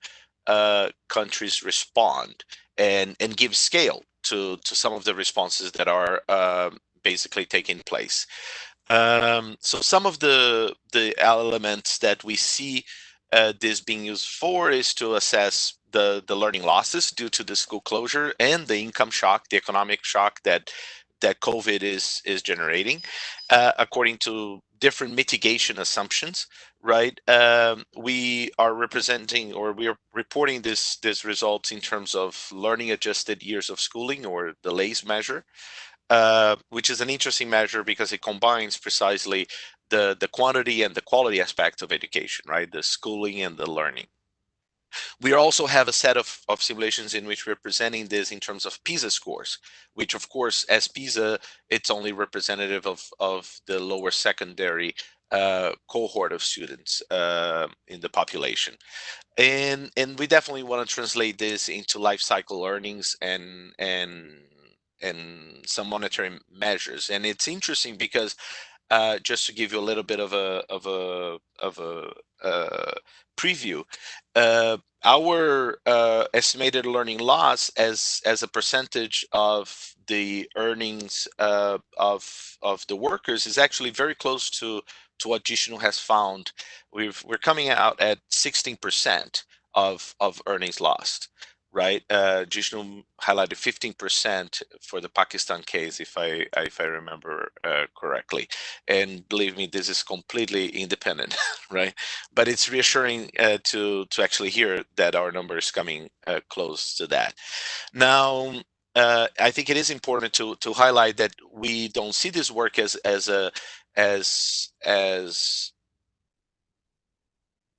countries respond, and give scale to some of the responses that are basically taking place. So some of the elements that we see this being used for is to assess the learning losses due to the school closure and the income shock, the economic shock that COVID is generating, according to different mitigation assumptions. Right, we are representing, or we are reporting this results in terms of learning adjusted years of schooling, or the LACE measure, which is an interesting measure because it combines precisely the quantity and the quality aspect of education, right? The schooling and the learning. We also have a set of simulations in which we're presenting this in terms of PISA scores, which of course, as PISA, it's only representative of the lower secondary cohort of students in the population. And we definitely want to translate this into life cycle learnings and some monetary measures. And it's interesting because just to give you a little bit of a preview, our estimated learning loss as a percentage of the earnings of the workers is actually very close to what Jishnu has found. We're coming out at 16% of earnings lost, right? Jishnu highlighted 15% for the Pakistan case, if I remember correctly. And believe me, this is completely independent, right? But it's reassuring to actually hear that our number is coming close to that. Now, I think it is important to highlight that we don't see this work as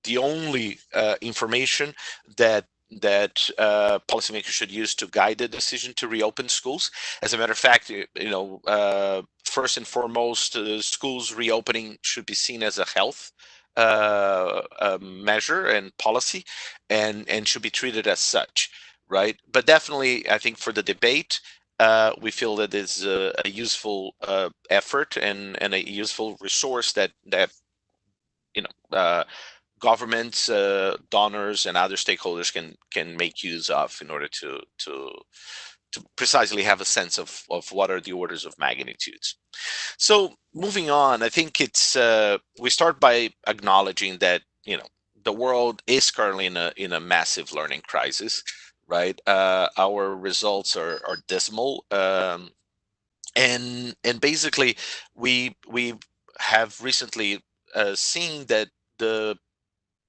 the only information that policymakers should use to guide the decision to reopen schools. As a matter of fact, first and foremost, schools reopening should be seen as a health measure and policy, and should be treated as such, right? But definitely, I think for the debate, we feel that it's a useful effort and a useful resource that you know governments, donors, and other stakeholders can make use of in order to precisely have a sense of what are the orders of magnitudes. So moving on, I think it's we start by acknowledging that the world is currently in a massive learning crisis, right? Our results are dismal, and basically we have recently seen that the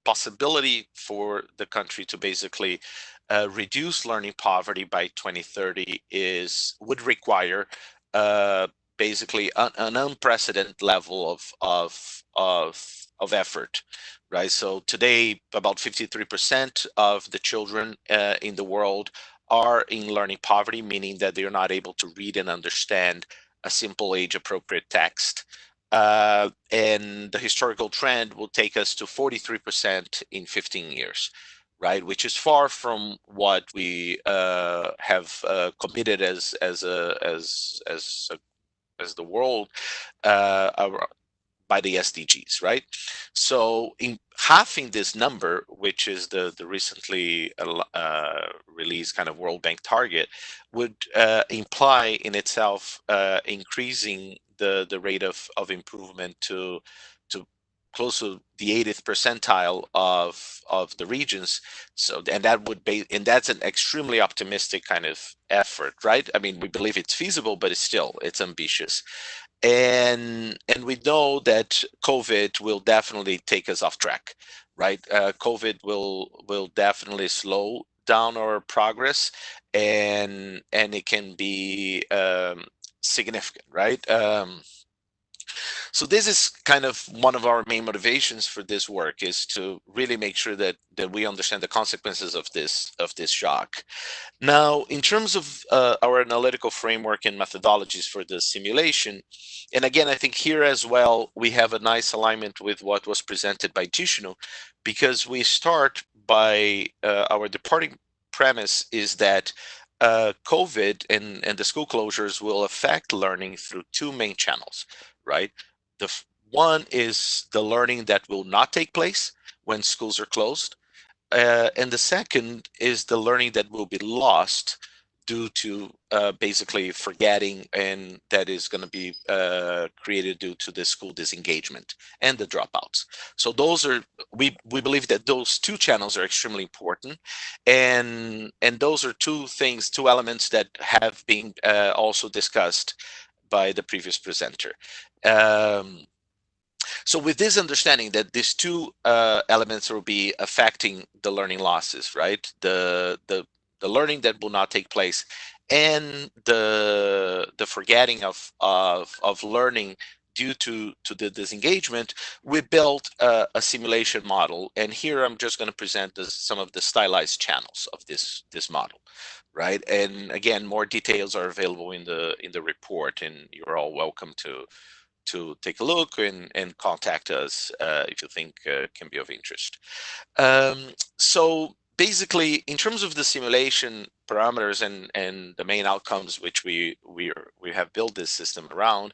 possibility for the country to basically reduce learning poverty by 2030 would require basically an unprecedented level of effort, right? So today, about 53% of the children in the world are in learning poverty, meaning that they are not able to read and understand a simple age-appropriate text. And the historical trend will take us to 43% in 15 years, right? Which is far from what we have committed as the world by the SDGs, right? So in halving this number, which is the recently released kind of World Bank target, would imply in itself increasing the rate of improvement to close to the 80th percentile of the regions. So, and that would be, and that's an extremely optimistic kind of effort, right? I mean, we believe it's feasible, but it's ambitious. And we know that COVID will definitely take us off track, right? COVID will definitely slow down our progress, and it can be significant, right? So this is kind of one of our main motivations for this work, is to really make sure that we understand the consequences of this shock. Now, in terms of our analytical framework and methodologies for the simulation, and again, I think here as well, we have a nice alignment with what was presented by Jishnu, because we start by our departing premise is that COVID and the school closures will affect learning through two main channels, right? One is the learning that will not take place when schools are closed, and the second is the learning that will be lost due to basically forgetting, and that is going to be created due to the school disengagement and the dropouts. So those are, we believe that those two channels are extremely important, and those are two elements that have been also discussed by the previous presenter. So with this understanding that these two elements will be affecting the learning losses, right? The learning that will not take place, and the forgetting of learning due to the disengagement, we built a simulation model. And here I'm just going to present some of the stylized channels of this model, right? And again, more details are available in the report, and you're all welcome to take a look and contact us if you think can be of interest. So basically, in terms of the simulation parameters and the main outcomes which we have built this system around,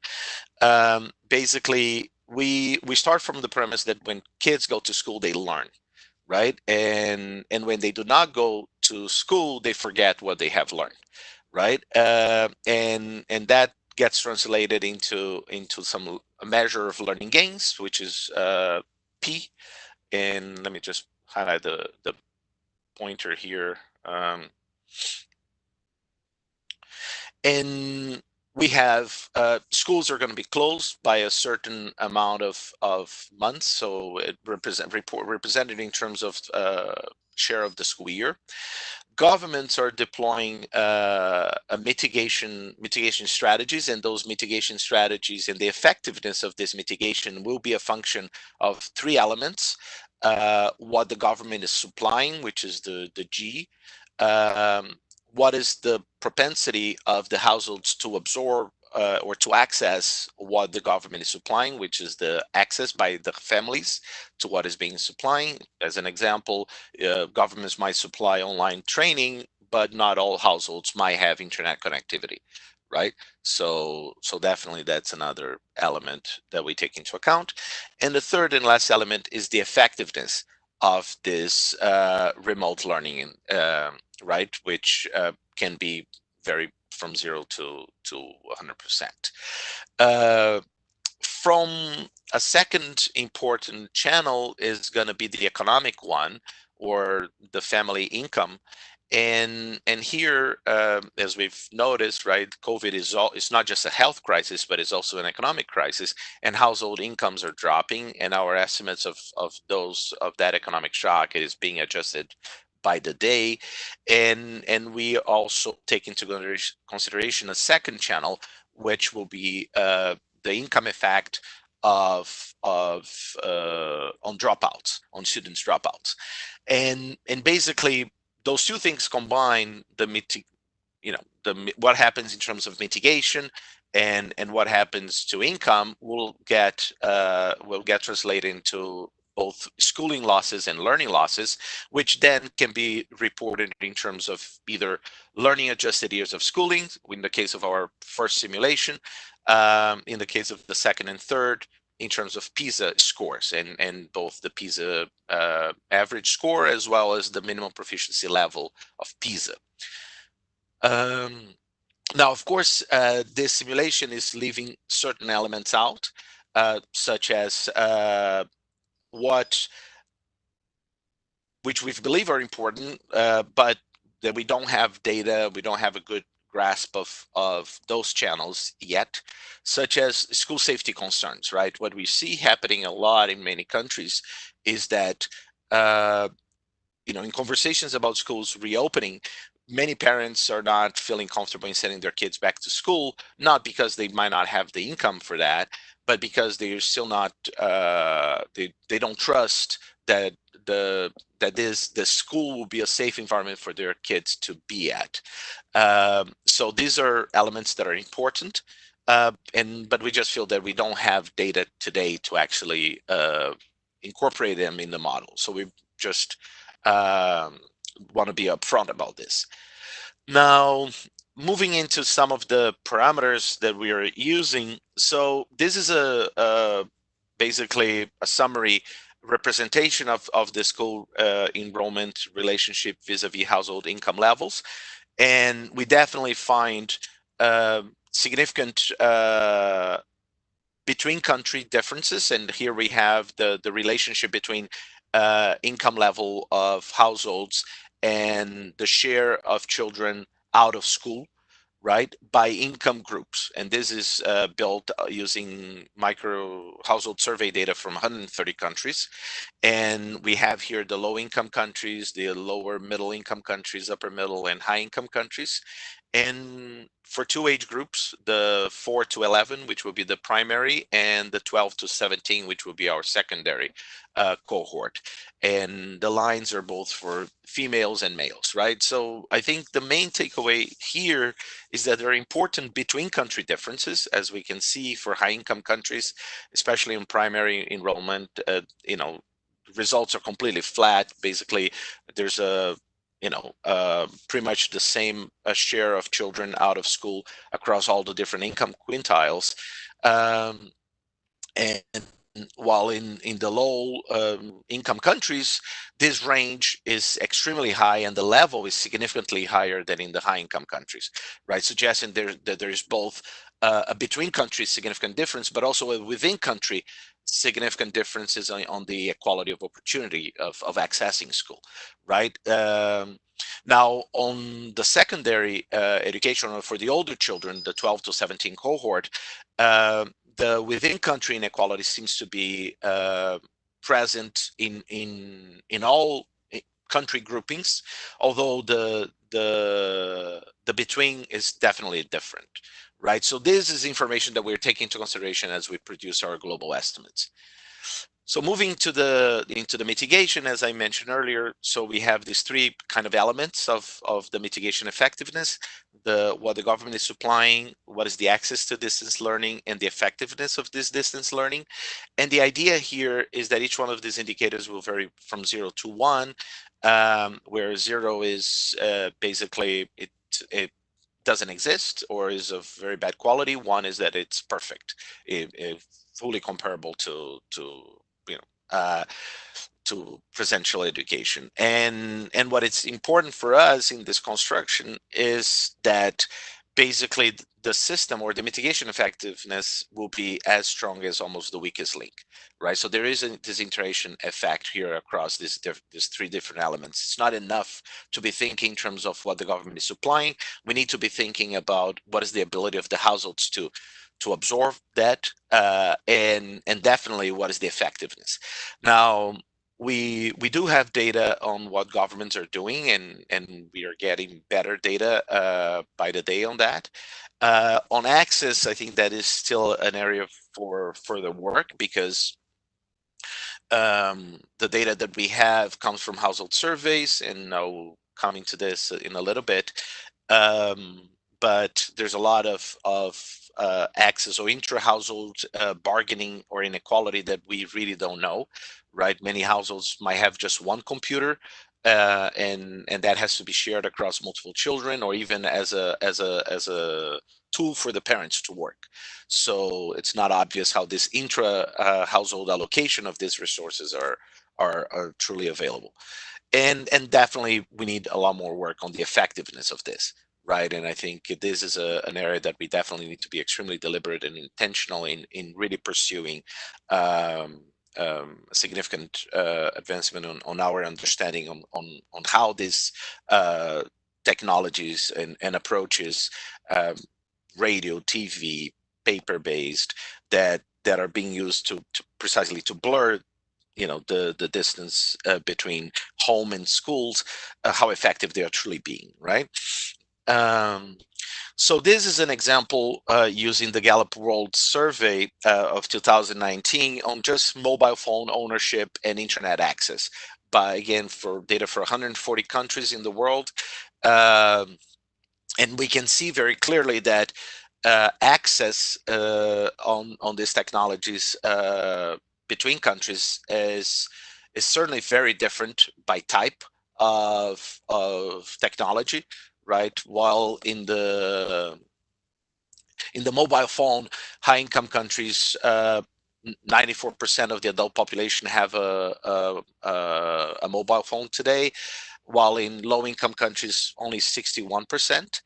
basically we start from the premise that when kids go to school, they learn, right? And when they do not go to school, they forget what they have learned, right? And that gets translated into some measure of learning gains, which is P. And let me just highlight the pointer here. And we have schools are going to be closed by a certain amount of months, so it represented in terms of share of the school year. Governments are deploying a mitigation strategies, and those mitigation strategies and the effectiveness of this mitigation will be a function of three elements. What the government is supplying, which is the G. What is the propensity of the households to absorb or to access what the government is supplying, which is the access by the families to what is being supplying. As an example, governments might supply online training, but not all households might have internet connectivity, right? So definitely that's another element that we take into account. And the third and last element is the effectiveness of this remote learning, right, which can be very from 0 to 100%. From a second important channel is going to be the economic one, or the family income. And here, as we've noticed, right, COVID it's not just a health crisis, but it's also an economic crisis, and household incomes are dropping, and our estimates of that economic shock is being adjusted by the day. And we also take into consideration a second channel, which will be the income effect of on dropouts, on students dropouts. And basically those two things combine, what happens in terms of mitigation and what happens to income will get translated into both schooling losses and learning losses, which then can be reported in terms of either learning adjusted years of schooling, in the case of our first simulation, in the case of the second and third, in terms of PISA scores, and both the PISA average score as well as the minimum proficiency level of PISA. Now, of course, this simulation is leaving certain elements out, such as which we believe are important, but that we don't have data, we don't have a good grasp of those channels yet, such as school safety concerns, right? What we see happening a lot in many countries is that, in conversations about schools reopening, many parents are not feeling comfortable in sending their kids back to school, not because they might not have the income for that, but because they're still not, they don't trust that the school will be a safe environment for their kids to be at. So these are elements that are important, but we just feel that we don't have data today to actually incorporate them in the model. So we just want to be upfront about this. Now, moving into some of the parameters that we are using. So this is basically a summary representation of the school enrollment relationship vis-a-vis household income levels. And we definitely find significant between country differences. And here we have the relationship between income level of households and the share of children out of school, right, by income groups. And this is built using micro household survey data from 130 countries. And we have here the low income countries, the lower middle income countries, upper middle and high income countries. And for two age groups, the 4 to 11, which will be the primary, and the 12 to 17, which will be our secondary cohort. And the lines are both for females and males, right? So I think the main takeaway here is that there are important between country differences, as we can see for high income countries, especially in primary enrollment. Results are completely flat. Basically, there's pretty much the same share of children out of school across all the different income quintiles. And while in the low income countries, this range is extremely high and the level is significantly higher than in the high income countries, right? Suggesting that there is both a between countries significant difference, but also a within country significant differences on the equality of opportunity of accessing school, right? Now, on the secondary education for the older children, the 12 to 17 cohort, the within country inequality seems to be present in all country groupings, although the between is definitely different, right? So this is information that we're taking into consideration as we produce our global estimates. So moving into the mitigation, as I mentioned earlier, so we have these three kind of elements of the mitigation effectiveness: what the government is supplying, what is the access to distance learning, and the effectiveness of this distance learning. And the idea here is that each one of these indicators will vary from 0 to 1, where 0 is basically it doesn't exist or is of very bad quality. 1 is that it's perfect, fully comparable to uh, to presential education. And what it's important for us in this construction is that basically the system or the mitigation effectiveness will be as strong as almost the weakest link, right? So there is this interaction effect here across these three different elements. It's not enough to be thinking in terms of what the government is supplying. We need to be thinking about what is the ability of the households to absorb that, and definitely what is the effectiveness. Now, we do have data on what governments are doing, and we are getting better data by the day on that. On access, I think that is still an area for further work, because the data that we have comes from household surveys, and I'll come into this in a little bit. But there's a lot of access or intra-household bargaining or inequality that we really don't know, right? Many households might have just one computer, and that has to be shared across multiple children, or even as a tool for the parents to work. So it's not obvious how this intra household allocation of these resources are truly available. And definitely we need a lot more work on the effectiveness of this, right? And I think this is an area that we definitely need to be extremely deliberate and intentional in really pursuing, significant advancement on our understanding on how these technologies and approaches, radio, TV, paper-based, that are being used to precisely to blur the distance between home and schools, how effective they are truly being, right? Um, so this is an example using the Gallup World Survey of 2019 on just mobile phone ownership and internet access, by again for data for 140 countries in the world. And we can see very clearly that access on these technologies between countries is certainly very different by type of technology, right? While in the mobile phone, high income countries, 94% of the adult population have a mobile phone today, while in low income countries only 61%.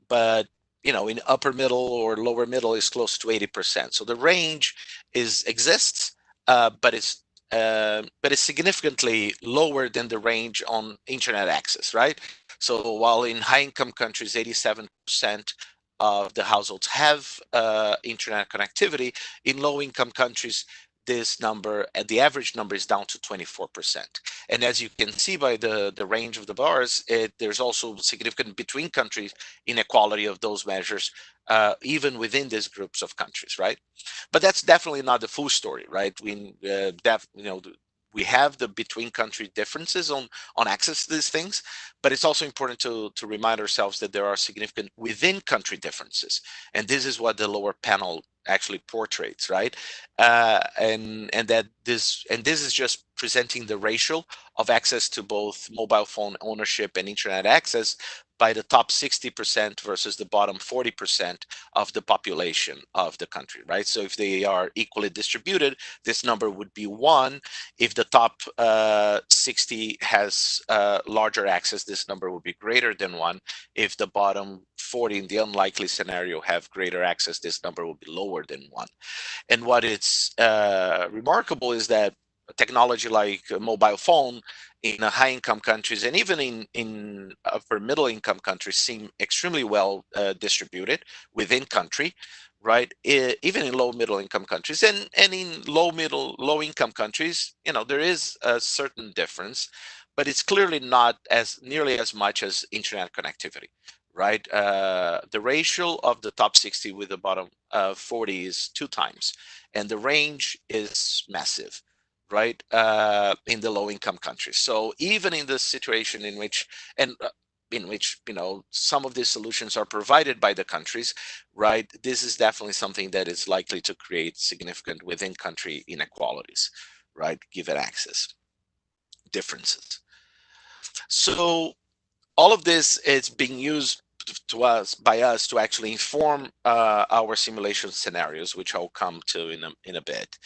But in upper middle or lower middle is close to 80%. So the range exists, but it's significantly lower than the range on internet access, right? So while in high income countries, 87% of the households have internet connectivity, in low income countries, this number, the average number is down to 24%. And as you can see by the range of the bars, there's also significant between countries inequality of those measures, even within these groups of countries, right? But that's definitely not the full story, right? We have the between country differences on access to these things, but it's also important to remind ourselves that there are significant within country differences, and this is what the lower panel actually portrays, right? And this is just presenting the ratio of access to both mobile phone ownership and internet access by the top 60% versus the bottom 40% of the population of the country, right? So if they are equally distributed, this number would be 1. If the top 60 has larger access, this number would be greater than 1. If the bottom 40 in the unlikely scenario have greater access, this number will be lower than 1. And what it's remarkable is that a technology like a mobile phone in high income countries and even in upper middle income countries seem extremely well distributed within country, right? Even in low middle income countries and in low income countries, there is a certain difference, but it's clearly not as nearly as much as internet connectivity, right? The ratio of the top 60 with the bottom 40 is 2 times, and the range is massive, right? In the low income countries. So even in the situation in which some of these solutions are provided by the countries, right? This is definitely something that is likely to create significant within country inequalities, right? Given access differences. So all of this is being used by us to actually inform our simulation scenarios, which I'll come to in a bit.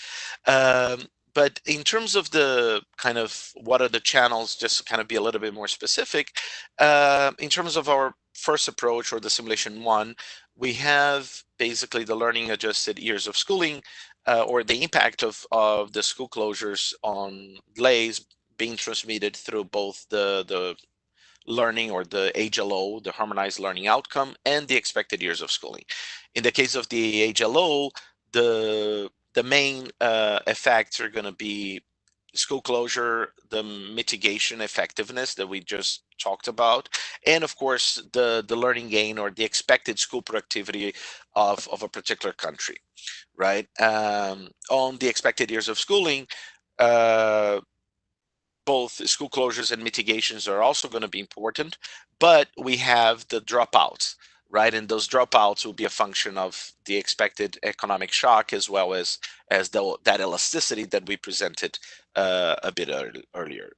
But in terms of the kind of what are the channels, just to kind of be a little bit more specific, in terms of our first approach or the simulation 1, we have basically the learning adjusted years of schooling, or the impact of the school closures on delays being transmitted through both the learning or the HLO, the harmonized learning outcome, and the expected years of schooling. In the case of the HLO, the main effects are going to be school closure, the mitigation effectiveness that we just talked about, and of course the learning gain or the expected school productivity of a particular country, right? On the expected years of schooling, both school closures and mitigations are also going to be important, but we have the dropouts, right? And those dropouts will be a function of the expected economic shock as well as that elasticity that we presented a bit earlier.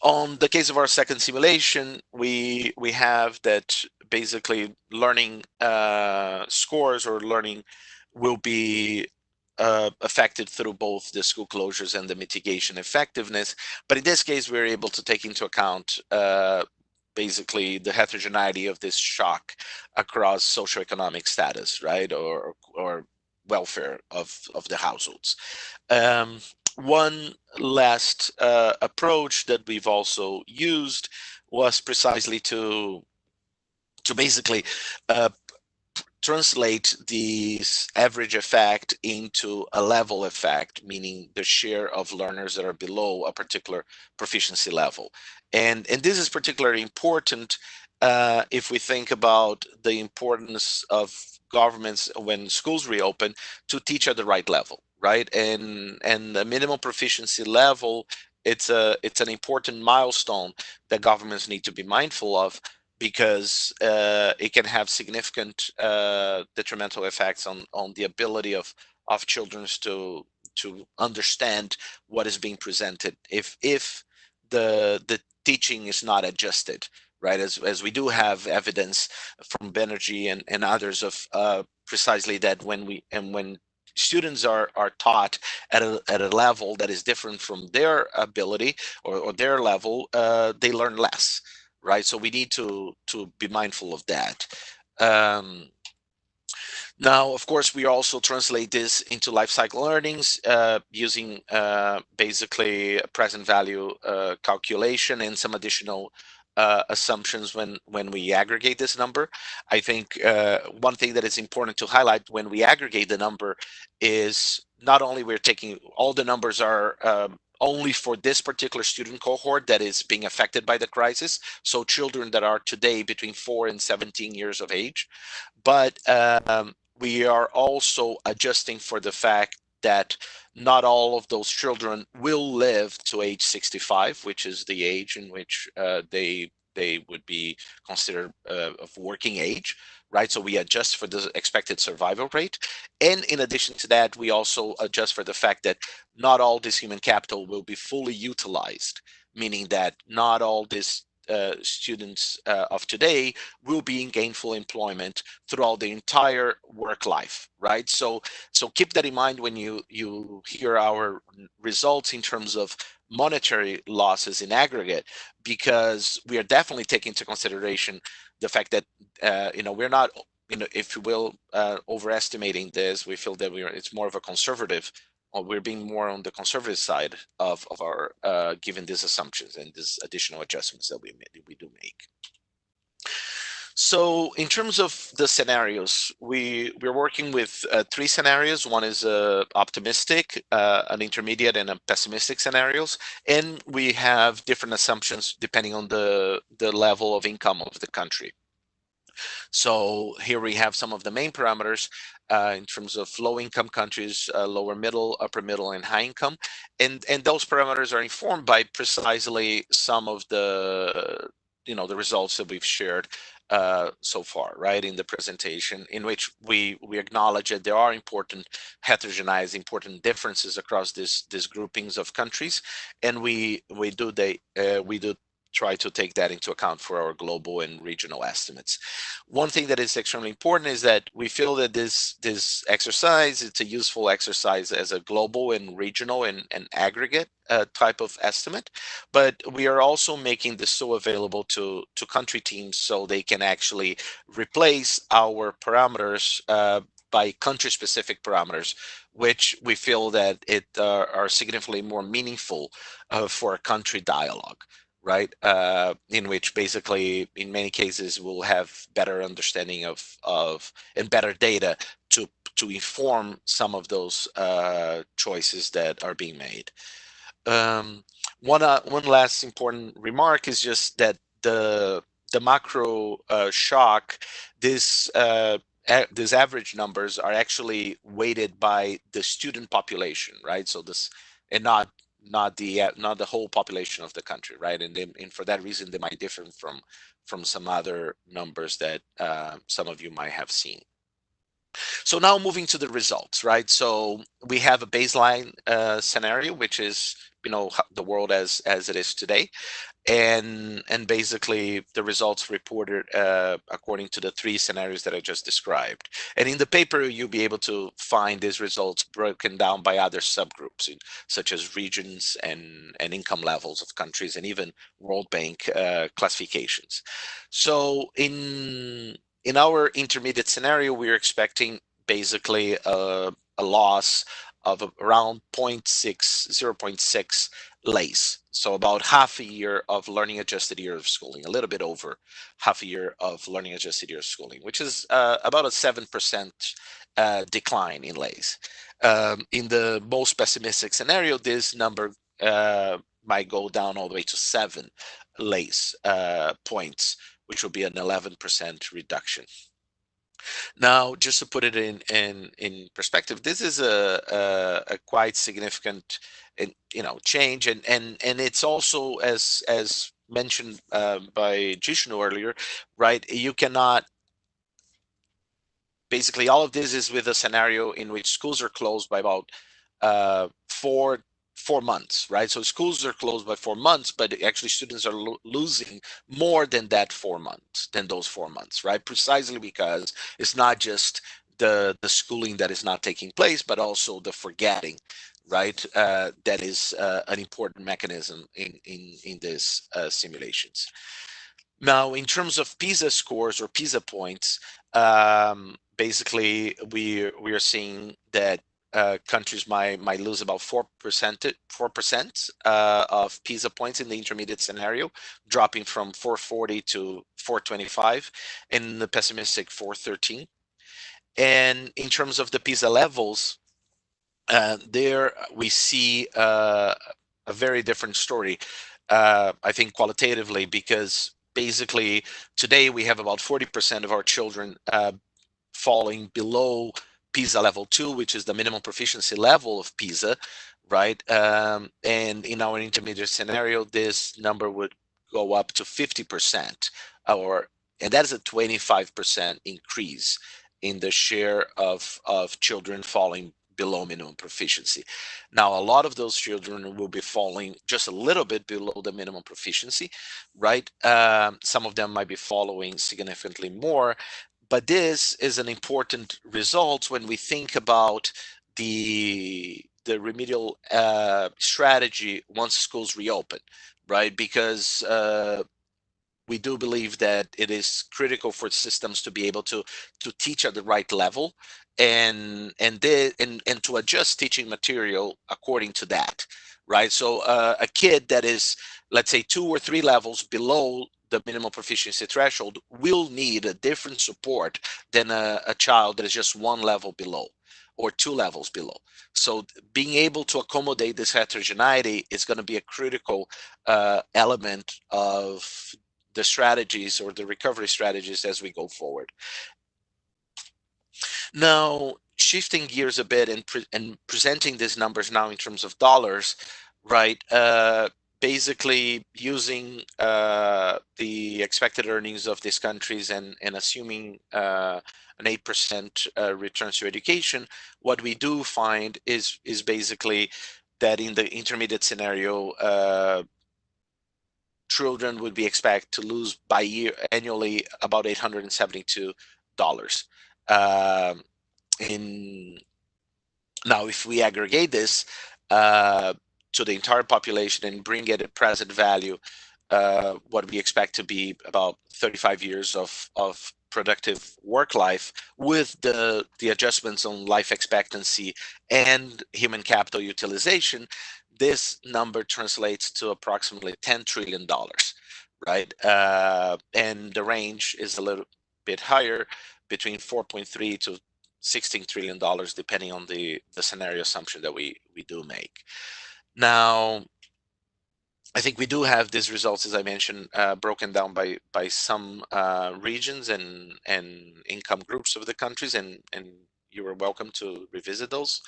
On the case of our second simulation, we have that basically learning scores or learning will be affected through both the school closures and the mitigation effectiveness. But in this case, we're able to take into account basically the heterogeneity of this shock across socioeconomic status, right? Or welfare of the households. One last approach that we've also used was precisely to basically uh, translate this average effect into a level effect, meaning the share of learners that are below a particular proficiency level. And this is particularly important if we think about the importance of governments when schools reopen to teach at the right level, right? And the minimum proficiency level, it's an important milestone that governments need to be mindful of, because it can have significant detrimental effects on the ability of children to understand what is being presented if the teaching is not adjusted, right? As we do have evidence from Banerjee and others of precisely that when students are taught at a level that is different from their ability or their level, they learn less, right? So we need to be mindful of that. Um, Now, of course, we also translate this into life cycle earnings using basically a present value calculation and some additional assumptions when we aggregate this number. I think one thing that is important to highlight when we aggregate the number is not only we're taking all the numbers are only for this particular student cohort that is being affected by the crisis, so children that are today between 4 and 17 years of age, but we are also adjusting for the fact that not all of those children will live to age 65, which is the age in which they would be considered of working age, right? So we adjust for the expected survival rate. And in addition to that, we also adjust for the fact that not all this human capital will be fully utilized, meaning that not all this students of today will be in gainful employment throughout the entire work life, right? So keep that in mind when you hear our results in terms of monetary losses in aggregate, because we are definitely taking into consideration the fact that we're not, if you will, overestimating this. We feel that it's more of a conservative, or we're being more on the conservative side of our given these assumptions and these additional adjustments that we do make. So in terms of the scenarios, we're working with three scenarios. One is optimistic, an intermediate, and a pessimistic scenarios, and we have different assumptions depending on the level of income of the country. So here we have some of the main parameters in terms of low income countries, lower middle, upper middle, and high income. And those parameters are informed by precisely some of the results that we've shared so far, right, in the presentation, in which we acknowledge that there are important heterogeneous, important differences across these groupings of countries, and we do try to take that into account for our global and regional estimates. One thing that is extremely important is that we feel that this exercise, it's a useful exercise as a global and regional and aggregate type of estimate, but we are also making this so available to country teams so they can actually replace our parameters by country-specific parameters, which we feel that it are significantly more meaningful for a country dialogue, right? In which basically, in many cases, we'll have better understanding of and better data to inform some of those choices that are being made. One last important remark is just that the macro shock, this these average numbers are actually weighted by the student population, right? So this, and not the whole population of the country, right? And for that reason, they might differ from some other numbers that some of you might have seen. So now moving to the results, right? So we have a baseline scenario, which is the world as it is today, and basically the results reported according to the three scenarios that I just described. And in the paper, you'll be able to find these results broken down by other subgroups, such as regions and income levels of countries, and even World Bank classifications. So in our intermediate scenario, we're expecting basically a loss of around 0.6 LACE. So about half a year of learning adjusted year of schooling, a little bit over half a year of learning adjusted year of schooling, which is about a 7% decline in LACE. In the most pessimistic scenario, this number might go down all the way to 7 LACE points, which would be an 11% reduction. Now, just to put it in perspective, this is a quite significant, change, and it's also as mentioned by Jishnu earlier, right? You cannot, basically all of this is with a scenario in which schools are closed by about uh, four months, right? So schools are closed by 4 months, but actually students are losing more than those 4 months, right? Precisely because it's not just the schooling that is not taking place, but also the forgetting, right? That is an important mechanism in these simulations. Now, in terms of PISA scores or PISA points, basically we are seeing that countries might lose about 4% of PISA points in the intermediate scenario, dropping from 440 to 425, in the pessimistic 413. And in terms of the PISA levels, there we see a very different story. I think qualitatively, because basically today we have about 40% of our children falling below PISA level 2, which is the minimum proficiency level of PISA, right? And in our intermediate scenario, this number would go up to 50%, and that is a 25% increase in the share of children falling below minimum proficiency. Now, a lot of those children will be falling just a little bit below the minimum proficiency, right? Some of them might be following significantly more, but this is an important result when we think about the remedial strategy once schools reopen, right? Because we do believe that it is critical for systems to be able to teach at the right level, and to adjust teaching material according to that, right? So a kid that is, let's say, 2 or 3 levels below the minimal proficiency threshold will need a different support than a child that is just 1 level below or 2 levels below. So being able to accommodate this heterogeneity is going to be a critical element of the strategies or the recovery strategies as we go forward. Now, shifting gears a bit and presenting these numbers now in terms of dollars, right? Basically using the expected earnings of these countries and assuming an 8% return to education, what we do find is basically that in the intermediate scenario, children would be expected to lose by year annually about $872. Um, in Now, if we aggregate this to the entire population and bring it at present value, what we expect to be about 35 years of productive work life with the adjustments on life expectancy and human capital utilization, this number translates to approximately $10 trillion, right? And the range is a little bit higher, between 4.3 to $16 trillion, depending on the scenario assumption that we do make. Now, I think we do have these results, as I mentioned, broken down by some regions and income groups of the countries, and you are welcome to revisit those.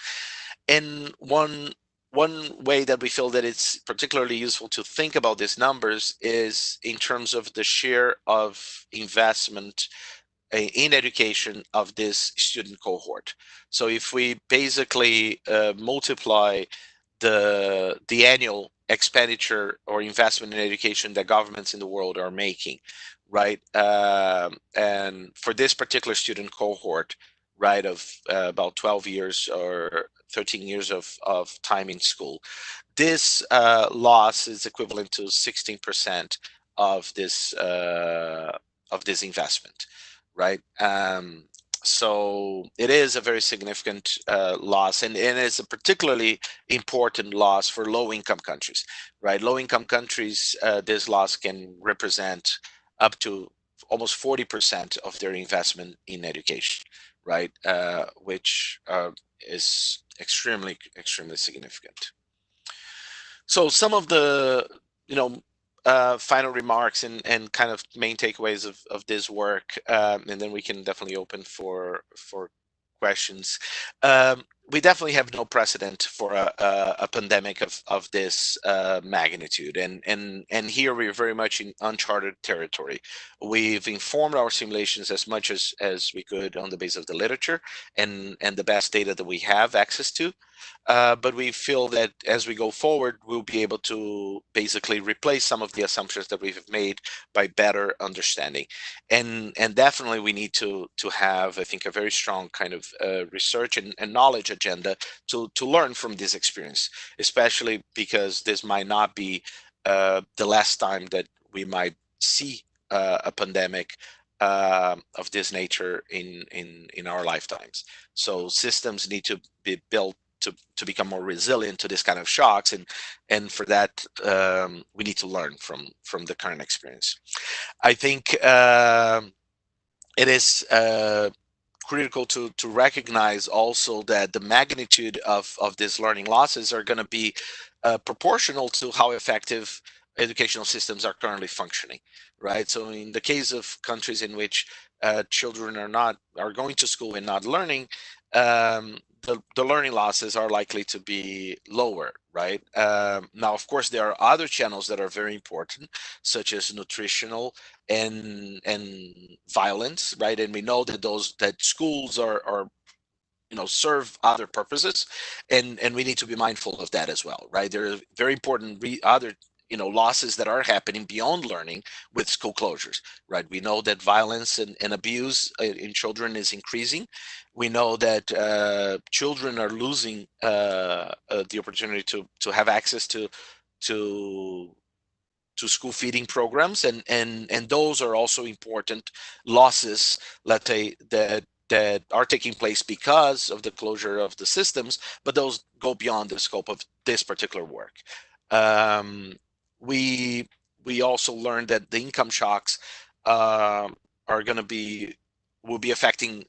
And one way that we feel that it's particularly useful to think about these numbers is in terms of the share of investment in education of this student cohort. So if we basically multiply the annual expenditure or investment in education that governments in the world are making, right? And for this particular student cohort, right, of about 12 years or 13 years of time in school, this loss is equivalent to 16% of this investment, right? So it is a very significant loss, and it's a particularly important loss for low-income countries, right? Low-income countries, this loss can represent up to almost 40% of their investment in education, right? Which is extremely significant. So some of the, you know, final remarks and kind of main takeaways of this work, and then we can definitely open for questions. We definitely have no precedent for a pandemic of this magnitude, and here we're very much in uncharted territory. We've informed our simulations as much as we could on the basis of the literature and the best data that we have access to. But we feel that as we go forward, we'll be able to basically replace some of the assumptions that we've made by better understanding. And definitely we need to have, I think, a very strong kind of research and knowledge agenda to learn from this experience, especially because this might not be the last time that we might see a pandemic of this nature in our lifetimes. So systems need to be built to become more resilient to this kind of shocks, and for that we need to learn from the current experience. I think it is critical to recognize also that the magnitude of these learning losses are going to be proportional to how effective educational systems are currently functioning, right? So in the case of countries in which children are going to school and not learning, the learning losses are likely to be lower, right? Now, of course, there are other channels that are very important, such as nutritional and violence, right? And we know that schools are serve other purposes, and we need to be mindful of that as well, right? There are very important other losses that are happening beyond learning with school closures, right? We know that violence and abuse in children is increasing. We know that children are losing the opportunity to have access to school feeding programs, and those are also important losses, let's say, that are taking place because of the closure of the systems, but those go beyond the scope of this particular work. We also learned that the income shocks are going to will be affecting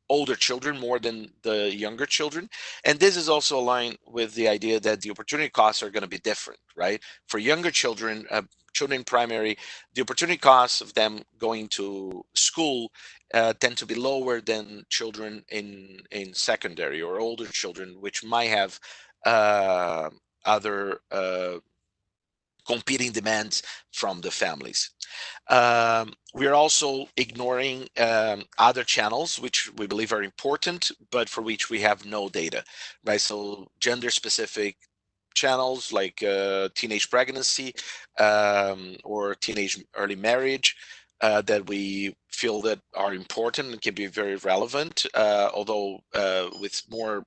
older children more than the younger children, and this is also aligned with the idea that the opportunity costs are going to be different, right? For younger children, children in primary, the opportunity costs of them going to school tend to be lower than children in secondary or older children, which might have other competing demands from the families. We are also ignoring other channels which we believe are important, but for which we have no data, right? So gender-specific channels like teenage pregnancy or teenage early marriage that we feel that are important and can be very relevant, although with more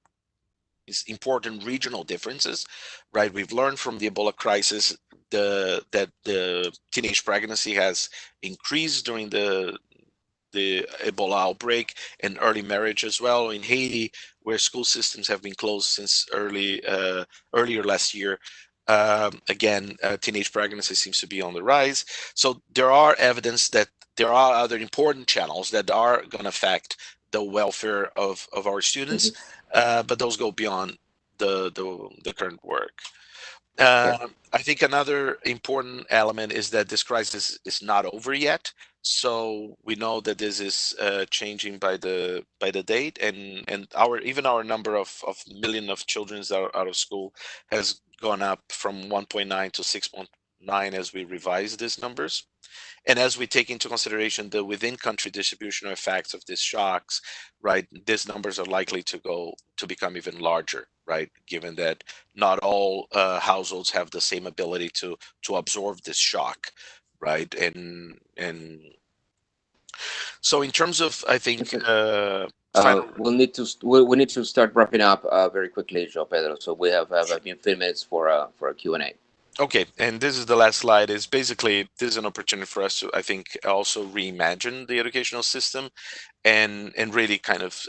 important regional differences, right? We've learned from the Ebola crisis that the teenage pregnancy has increased during the Ebola outbreak, and early marriage as well in Haiti, where school systems have been closed since earlier last year. Again, teenage pregnancy seems to be on the rise. So there are evidence that there are other important channels that are going to affect the welfare of our students, but those go beyond the current work. I think another important element is that this crisis is not over yet. So we know that this is changing by the date, and our number of million of children that are out of school has gone up from 1.9 to 6.9 as we revise these numbers. And as we take into consideration the within country distributional effects of these shocks, right, these numbers are likely to become even larger, right, given that not all households have the same ability to absorb this shock, right? And so in terms of, I think, we need to start wrapping up very quickly, João Pedro. So we have a few minutes for a Q&A. Okay, and this is the last slide. Is basically this is an opportunity for us to, I think, also reimagine the educational system and really kind of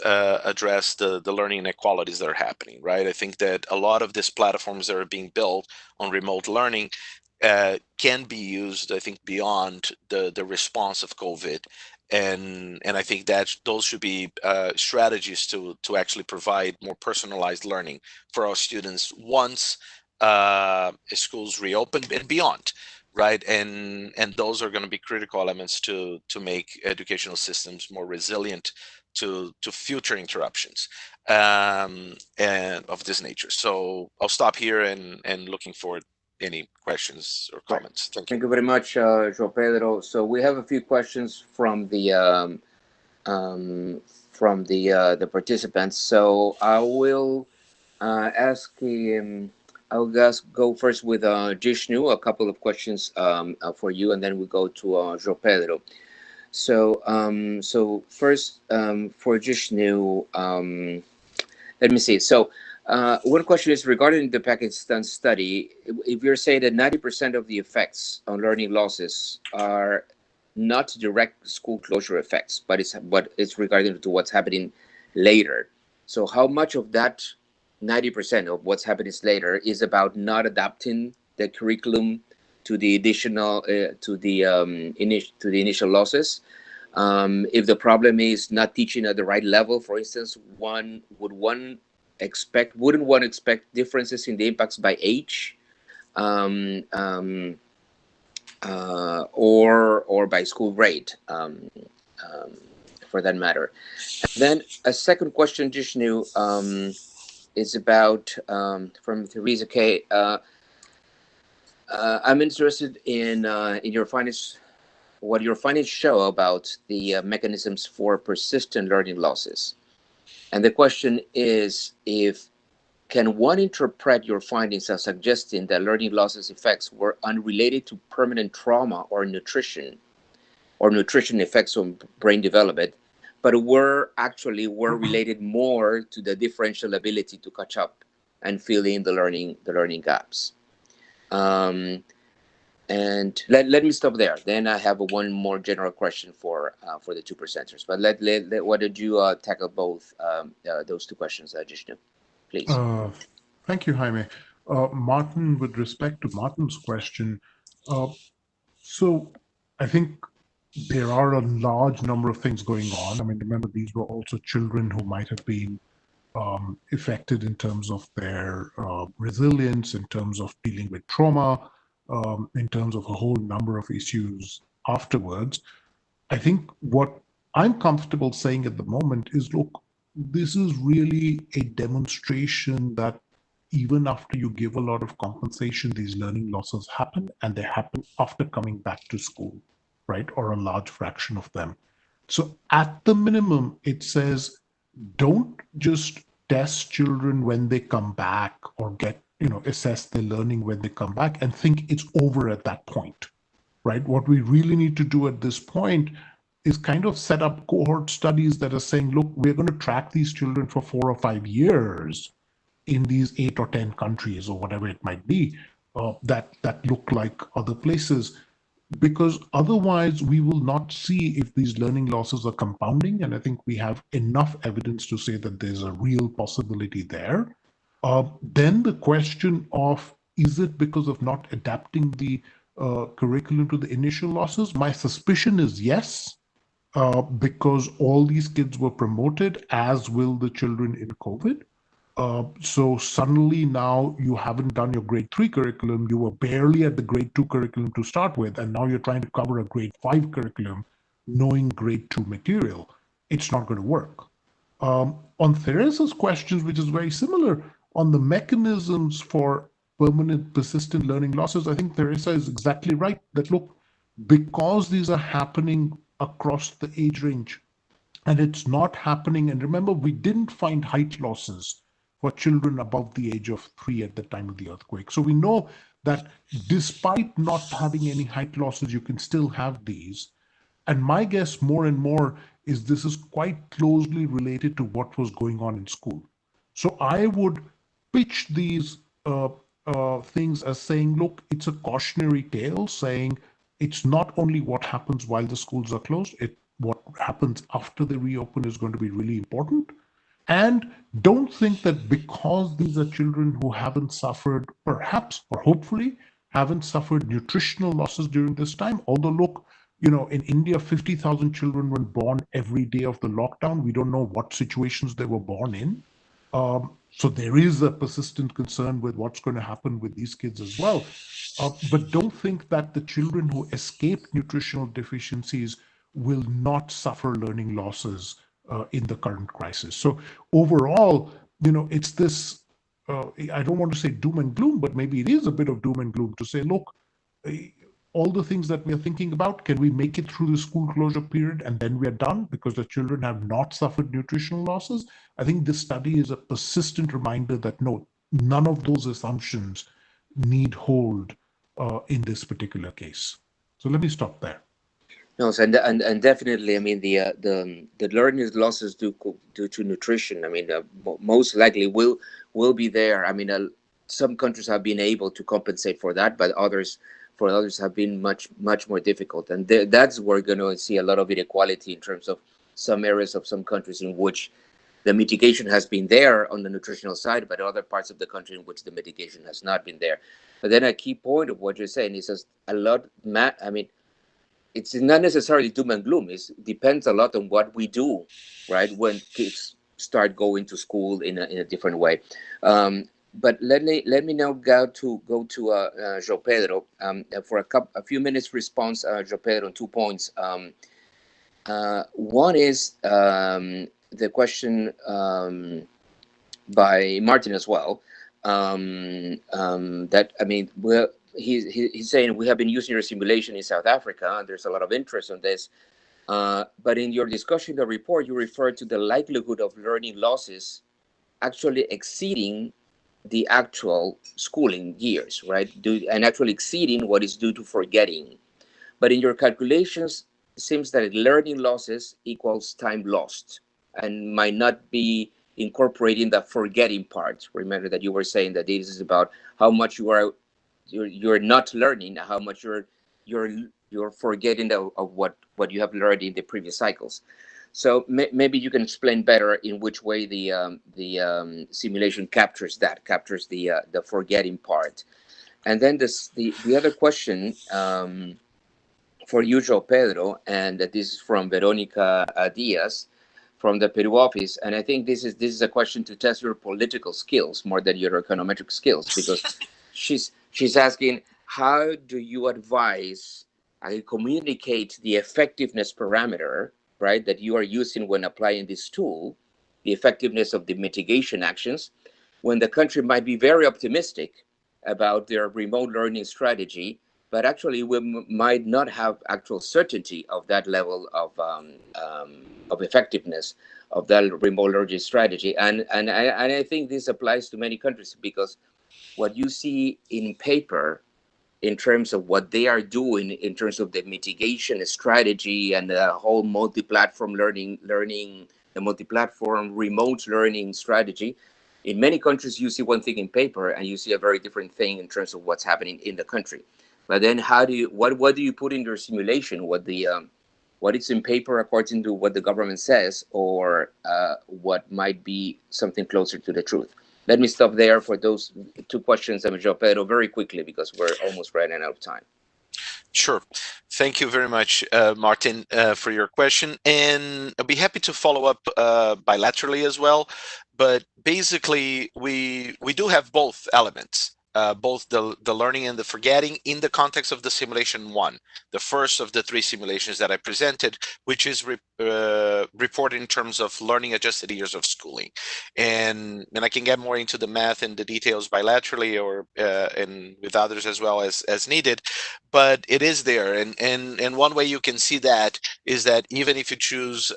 address the learning inequalities that are happening, right? I think that a lot of these platforms that are being built on remote learning can be used, I think, beyond the response of COVID, and I think that those should be strategies to actually provide more personalized learning for our students once schools reopen and beyond, right? And those are going to be critical elements to make educational systems more resilient to future interruptions and of this nature. So I'll stop here and looking forward any questions or Right. comments. Thank you. Thank you very much, João Pedro. So we have a few questions um, from the participants. So I will ask. I'll just go first with Jishnu. A couple of questions for you, and then we go to João Pedro. So first for Jishnu, let me see. So one question is regarding the Pakistan study. If you're saying that 90% of the effects on learning losses are not direct school closure effects, but it's regarding to what's happening later. So how much of that 90% of what's happening later is about not adapting the curriculum to the additional to the initial losses? If the problem is not teaching at the right level, for instance, one expect wouldn't one expect differences in the impacts by age, um, um, or by school grade, um, for that matter. And then a second question, Jishnu, is about from Theresa K. I'm interested in your findings, what your findings show about the mechanisms for persistent learning losses. And the question is, if can one interpret your findings as suggesting that learning losses effects were unrelated to permanent trauma or nutrition effects on brain development, but were related more to the differential ability to catch up and fill in the learning gaps? Um, and let me stop there. Then I have one more general question for the two presenters. But why did you tackle both those two questions, Jishnu, please? Uh, Thank you, Jaime. Martin, with respect to Martin's question, uh, so I think there are a large number of things going on. I mean, remember, these were also children who might have been affected in terms of their resilience, in terms of dealing with trauma, in terms of a whole number of issues afterwards. I think what I'm comfortable saying at the moment is, look, this is really a demonstration that even after you give a lot of compensation, these learning losses happen, and they happen after coming back to school, right? Or a large fraction of them. So at the minimum, it says don't just test children when they come back or assess their learning when they come back and think it's over at that point, right? What we really need to do at this point is kind of set up cohort studies that are saying, look, we're going to track these children for 4 or 5 years in these 8 or 10 countries or whatever it might be, that look like other places, because otherwise we will not see if these learning losses are compounding. And I think we have enough evidence to say that there's a real possibility there. Then the question of, is it because of not adapting the curriculum to the initial losses? My suspicion is yes, because all these kids were promoted, as will the children in COVID. So suddenly now you haven't done your grade 3 curriculum, you were barely at the grade 2 curriculum to start with, and now you're trying to cover a grade 5 curriculum knowing grade 2 material. It's not going to work. On Theresa's questions, which is very similar, on the mechanisms for permanent persistent learning losses, I think Theresa is exactly right that, look, because these are happening across the age range, and it's not happening. And remember, we didn't find height losses for children above the age of 3 at the time of the earthquake. So we know that despite not having any height losses, you can still have these. And my guess more and more is this is quite closely related to what was going on in school. So I would pitch these things as saying, look, it's a cautionary tale, saying it's not only what happens while the schools are closed, what happens after they reopen is going to be really important. And don't think that because these are children who haven't suffered, perhaps or hopefully, haven't suffered nutritional losses during this time. Although, look, in India, 50,000 children were born every day of the lockdown. We don't know what situations they were born in. So there is a persistent concern with what's going to happen with these kids as well. But don't think that the children who escape nutritional deficiencies will not suffer learning losses in the current crisis. So overall, it's this, I don't want to say doom and gloom, but maybe it is a bit of doom and gloom to say, look, eh, all the things that we are thinking about, can we make it through the school closure period and then we are done because the children have not suffered nutritional losses? I think this study is a persistent reminder that no, none of those assumptions need hold in this particular case. So let me stop there. No, so and definitely, I mean the learning losses due to nutrition. I mean, most likely will be there. I mean, some countries have been able to compensate for that, but others have been much more difficult, and that's where we're going to see a lot of inequality in terms of some areas of some countries in which the mitigation has been there on the nutritional side, but other parts of the country in which the mitigation has not been there. But then a key point of what you're saying is just a lot. I mean, it's not necessarily doom and gloom. It depends a lot on what we do, right? When kids start going to school in a different way. But let me now go to João Pedro for a few minutes response. João Pedro, on 2 points. One is the question by Martin as well. That I mean, he's saying we have been using your simulation in South Africa, and there's a lot of interest on this. But in your discussion, the report, you refer to the likelihood of learning losses actually exceeding the actual schooling years, right? And actually exceeding what is due to forgetting. But in your calculations, it seems that learning losses equals time lost and might not be incorporating the forgetting part. Remember that you were saying that this is about how much you're not learning, how much you're forgetting of what you have learned in the previous cycles. So maybe you can explain better in which way the simulation captures the forgetting part. And then the other question for you, João Pedro, and this is from Veronica Diaz from the Peru office, and I think this is a question to test your political skills more than your econometric skills, because she's asking, how do you advise and communicate the effectiveness parameter, right, that you are using when applying this tool, the effectiveness of the mitigation actions, when the country might be very optimistic about their remote learning strategy, but actually we might not have actual certainty of that level of effectiveness of that remote learning strategy. And I think this applies to many countries, because what you see in paper in terms of what they are doing in terms of the mitigation strategy and the whole multi-platform learning, the multi-platform remote learning strategy, in many countries you see one thing in paper and you see a very different thing in terms of what's happening in the country. But then what do you put in your simulation? What is in paper according to what the government says, or what might be something closer to the truth? Let me stop there for those 2 questions, João Pedro, very quickly, because we're almost running out of time. Sure. Thank you very much, Martin, for your question. And I'll be happy to follow up bilaterally as well. But basically, we do have both elements. Both the learning and the forgetting in the context of the simulation 1, the first of the 3 simulations that I presented, which is reported in terms of learning adjusted years of schooling. And I can get more into the math and the details bilaterally or and with others as well as needed, but it is there. And one way you can see that is that even if you choose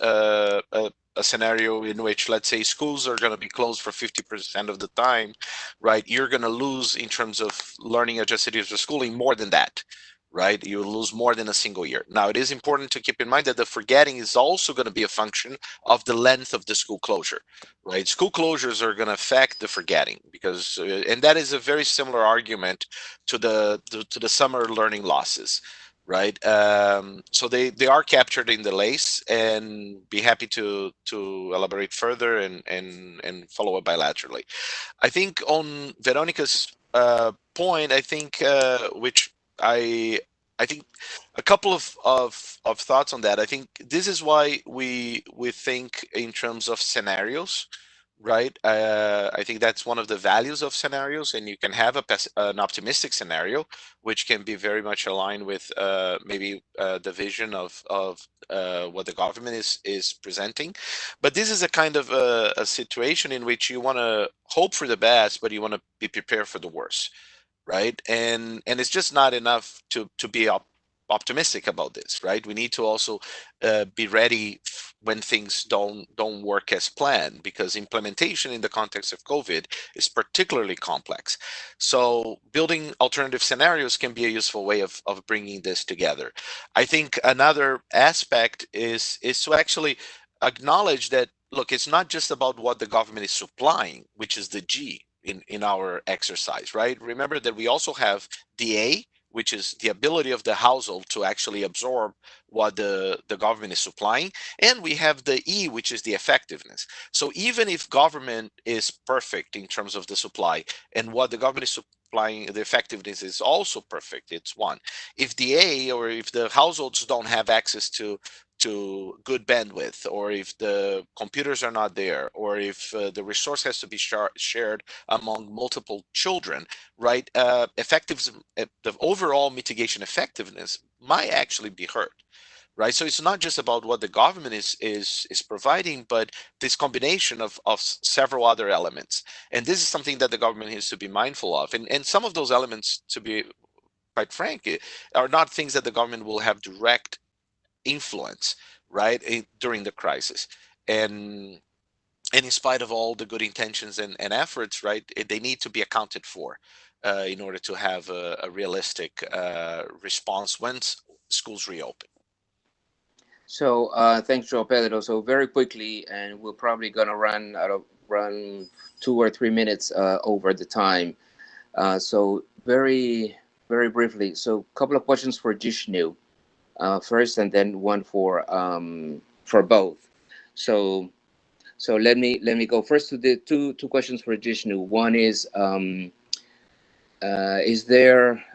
a scenario in which, let's say, schools are going to be closed for 50% of the time, right, you're going to lose in terms of learning adjusted years of schooling more than that, right? You lose more than a single year. Now, it is important to keep in mind that the forgetting is also going to be a function of the length of the school closure, right? School closures are going to affect the forgetting because, and that is a very similar argument to the summer learning losses, right? So they are captured in the lace, and be happy to elaborate further and follow up bilaterally. I think on Veronica's point, I think which I I think a couple of thoughts on that. I think this is why we think in terms of scenarios, right? I think that's one of the values of scenarios, and you can have an optimistic scenario, which can be very much aligned with maybe the vision of what the government is presenting. But this is a kind of a situation in which you want to hope for the best, but you want to be prepared for the worst, right? And it's just not enough to be optimistic about this, right? We need to also be ready when things don't work as planned, because implementation in the context of COVID is particularly complex. So building alternative scenarios can be a useful way of bringing this together. I think another aspect is to actually acknowledge that, look, it's not just about what the government is supplying, which is the G in our exercise, right? Remember that we also have the A, which is the ability of the household to actually absorb what the government is supplying. And we have the E, which is the effectiveness. So even if government is perfect in terms of the supply, and what the government is supplying, the effectiveness is also perfect, it's one. If the A, or if the households don't have access to good bandwidth, or if the computers are not there, or if the resource has to be shared among multiple children, right? The overall mitigation effectiveness might actually be hurt, right? So it's not just about what the government is providing, but this combination of several other elements. And this is something that the government needs to be mindful of. And some of those elements, to be quite frank, are not things that the government will have direct influence, right, during the crisis. And in spite of all the good intentions and efforts, right, they need to be accounted for in order to have a realistic response once schools reopen. So thanks, Joe Pedro. So very quickly, and we're probably gonna run 2 or 3 minutes over the time. So very briefly. So a couple of questions for Jishnu first, and then one for both. So let me go first to the two questions for Jishnu. One is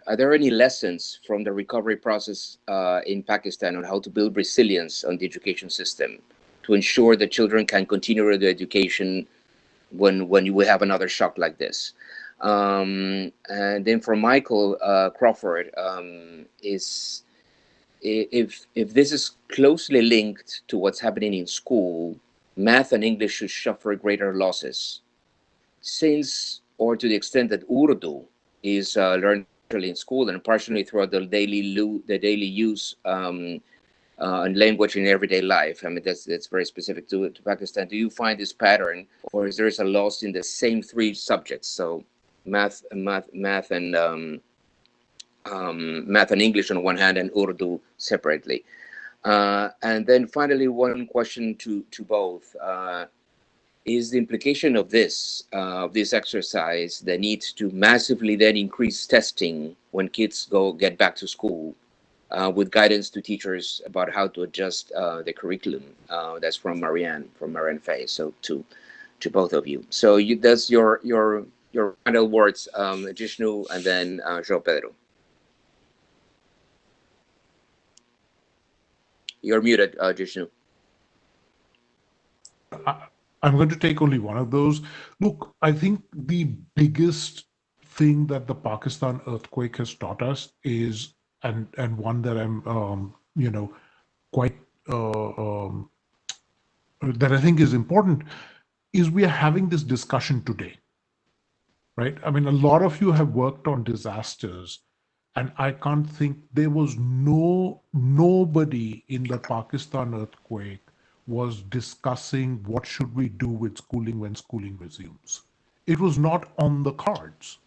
are there any lessons from the recovery process in Pakistan on how to build resilience on the education system to ensure that children can continue their education when you have another shock like this? And then for Michael Crawford, is if this is closely linked to what's happening in school, math and English should suffer greater losses, since or to the extent that Urdu is learned in school and partially throughout the daily use and language in everyday life. I mean, that's very specific to Pakistan. Do you find this pattern, or is there a loss in the same three subjects? So math and English on one hand, and Urdu separately. And then finally, one question to both. Is the implication of this exercise the need to massively then increase testing when kids get back to school, with guidance to teachers about how to adjust the curriculum? That's from Marianne Fay. So to both of you. So that's your final words, Jishnu, and then João Pedro. You're muted, Jishnu. I'm going to take only one of those. Look, I think the biggest thing that the Pakistan earthquake has taught us is, and one that I'm, quite that I think is important, is we are having this discussion today, right? I mean, a lot of you have worked on disasters, and I can't think there was nobody in the Pakistan earthquake was discussing what should we do with schooling when schooling resumes. It was not on the cards,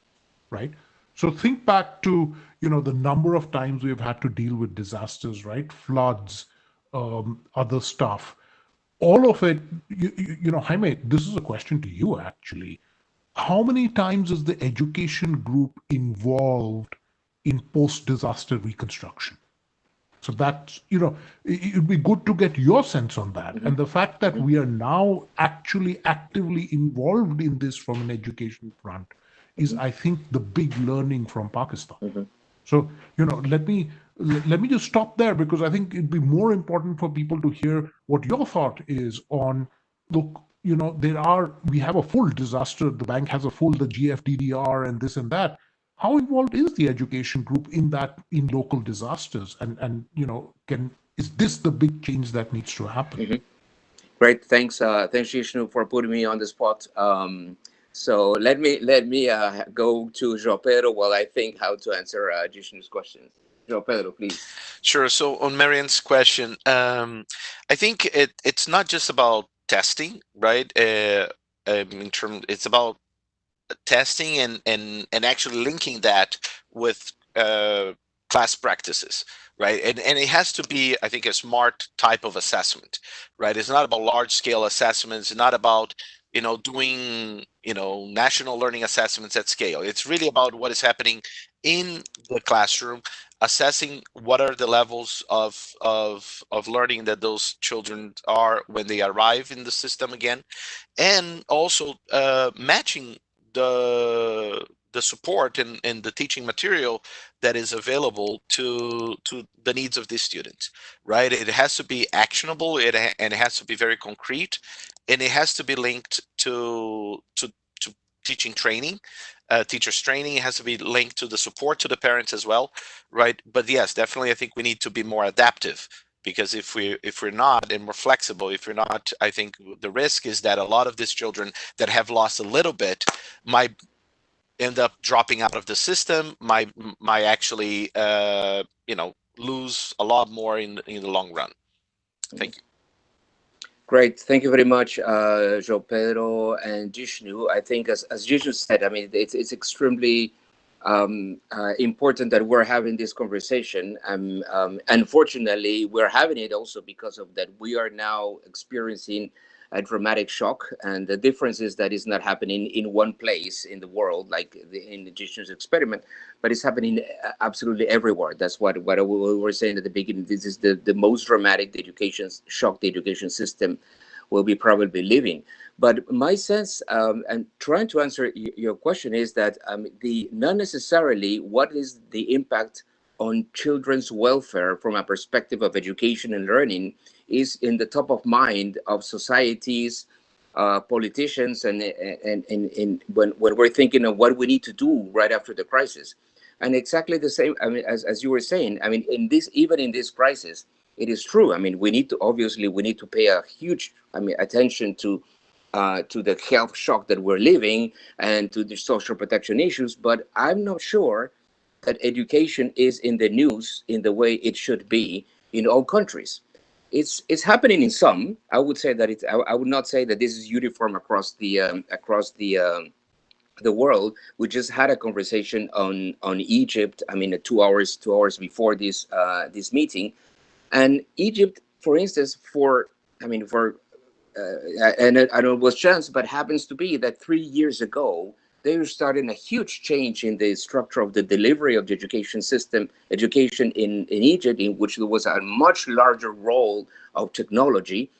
right? So think back to, the number of times we've had to deal with disasters, right? Floods, other stuff. All of it, Jaime, this is a question to you actually. How many times is the education group involved in post-disaster reconstruction? So that's, it'd be good to get your sense on that. Hmm. And the fact that Hmm. we are now actually actively involved in this from an education front is, Hmm. I think, the big learning from Pakistan. Hmm. So, let me just stop there, because I think it'd be more important for people to hear what your thought is on, look, we have a full disaster, the bank has a full, the GFDDR and this and that. How involved is the education group in local disasters? And is this the big change that needs to happen? Hmm. Great, thanks, Jishnu, for putting me on the spot. So let me go to João Pedro while I think how to answer Jishnu's questions. João Pedro, please. Sure. So on Marian's question, I think it's not just about testing, right? It's about testing and actually linking that with class practices, right? And it has to be, I think, a smart type of assessment, right? It's not about large scale assessments. It's not about doing national learning assessments at scale. It's really about what is happening in the classroom, assessing what are the levels of learning that those children are when they arrive in the system again, and also matching the support and the teaching material that is available to the needs of these students, right? It has to be actionable, and it has to be very concrete, and it has to be linked to teaching training, teachers training. It has to be linked to the support to the parents as well, right? But yes, definitely, I think we need to be more adaptive, because if we're not, and we're flexible, if we're not, I think the risk is that a lot of these children that have lost a little bit might end up dropping out of the system, might actually lose a lot more in the long run. Thank you. Great, thank you very much, João Pedro and Jishnu. I think, as Jishnu said, I mean, it's extremely important that we're having this conversation. Unfortunately, we're having it also because of that we are now experiencing a dramatic shock, and the difference is that it's not happening in one place in the world, like in the Jishnu's experiment, but it's happening absolutely everywhere. That's what we were saying at the beginning. This is the most dramatic education shock the education system will be probably living. But my sense, and trying to answer your question, is that the not necessarily what is the impact on children's welfare from a perspective of education and learning is in the top of mind of societies, politicians, and when we're thinking of what we need to do right after the crisis. And exactly the same, I mean, as you were saying, I mean, in this, even in this crisis, it is true. I mean, we need to, obviously we need to pay a huge, I mean, attention to the health shock that we're living and to the social protection issues. But I'm not sure that education is in the news in the way it should be in all countries. It's happening in some. I would say that I would not say that this is uniform across the world. We just had a conversation on Egypt. I mean, 2 hours before this meeting, and Egypt, for instance, for and it was chance, but happens to be that 3 years ago they were starting a huge change in the structure of the delivery of the education system, education in Egypt, in which there was a much larger role of technology,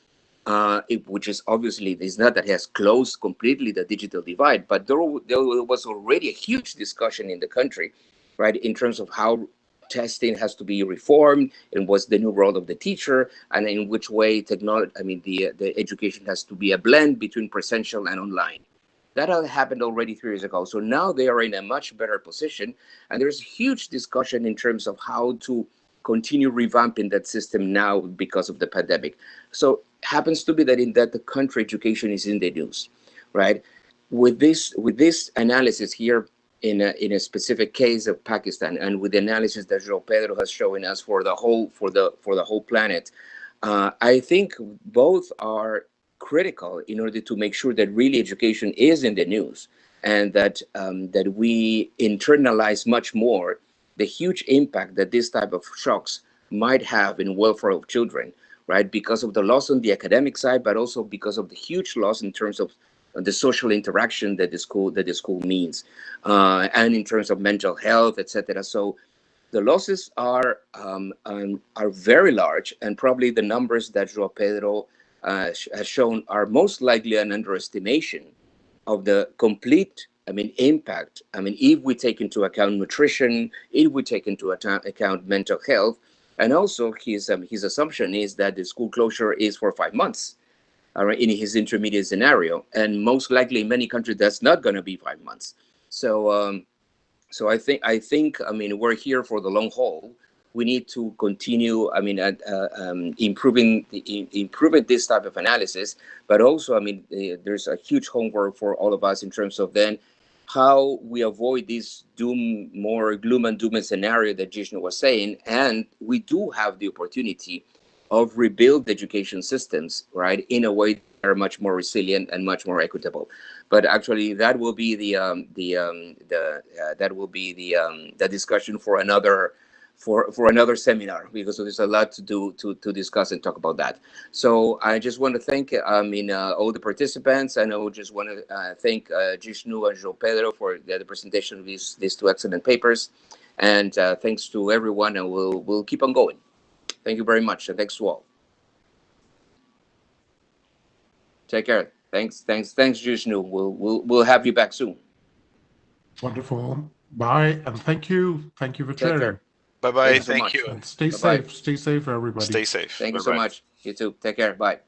which is obviously, it's not that it has closed completely the digital divide, but there was already a huge discussion in the country, right, in terms of how testing has to be reformed and what's the new role of the teacher, and in which way technology, I mean, the education has to be a blend between presential and online. That all happened already 3 years ago. So now they are in a much better position. And there's huge discussion in terms of how to continue revamping that system now because of the pandemic. So happens to be that in that the country education is in the news, right? With this analysis here in a specific case of Pakistan, and with the analysis that João Pedro has shown us for the whole planet, I think both are critical in order to make sure that really education is in the news. and that we internalize much more the huge impact that this type of shocks might have in welfare of children, right? Because of the loss on the academic side, but also because of the huge loss in terms of the social interaction that the school means, and in terms of mental health, etc. So the losses are very large, and probably the numbers that João Pedro has shown are most likely an underestimation of the complete, impact. If we take into account nutrition, if we take into account mental health, and also his assumption is that the school closure is for 5 months, in his intermediate scenario, and most likely in many countries that's not going to be 5 months. So I think we're here for the long haul. We need to continue. Improving this type of analysis, but also there's a huge homework for all of us in terms of then how we avoid this more gloom and doom scenario that Jishnu was saying, and we do have the opportunity of rebuild education systems, right, in a way that are much more resilient and much more equitable. But actually, that will be the discussion for another seminar, because there's a lot to discuss and talk about that. So I just want to thank all the participants, and I would just want to thank Jishnu and João Pedro for the presentation of these two excellent papers, and thanks to everyone, and we'll keep on going. Thank you very much, and thanks to all. Take care. Thanks, Jishnu. We'll have you back soon. Wonderful. Bye, and thank you for Take sharing. care. Bye bye. Thank you so Thank much. you. And stay Bye-bye. safe. Stay safe, everybody. Stay safe. Thank you Bye-bye. so much. You too. Take care. Bye.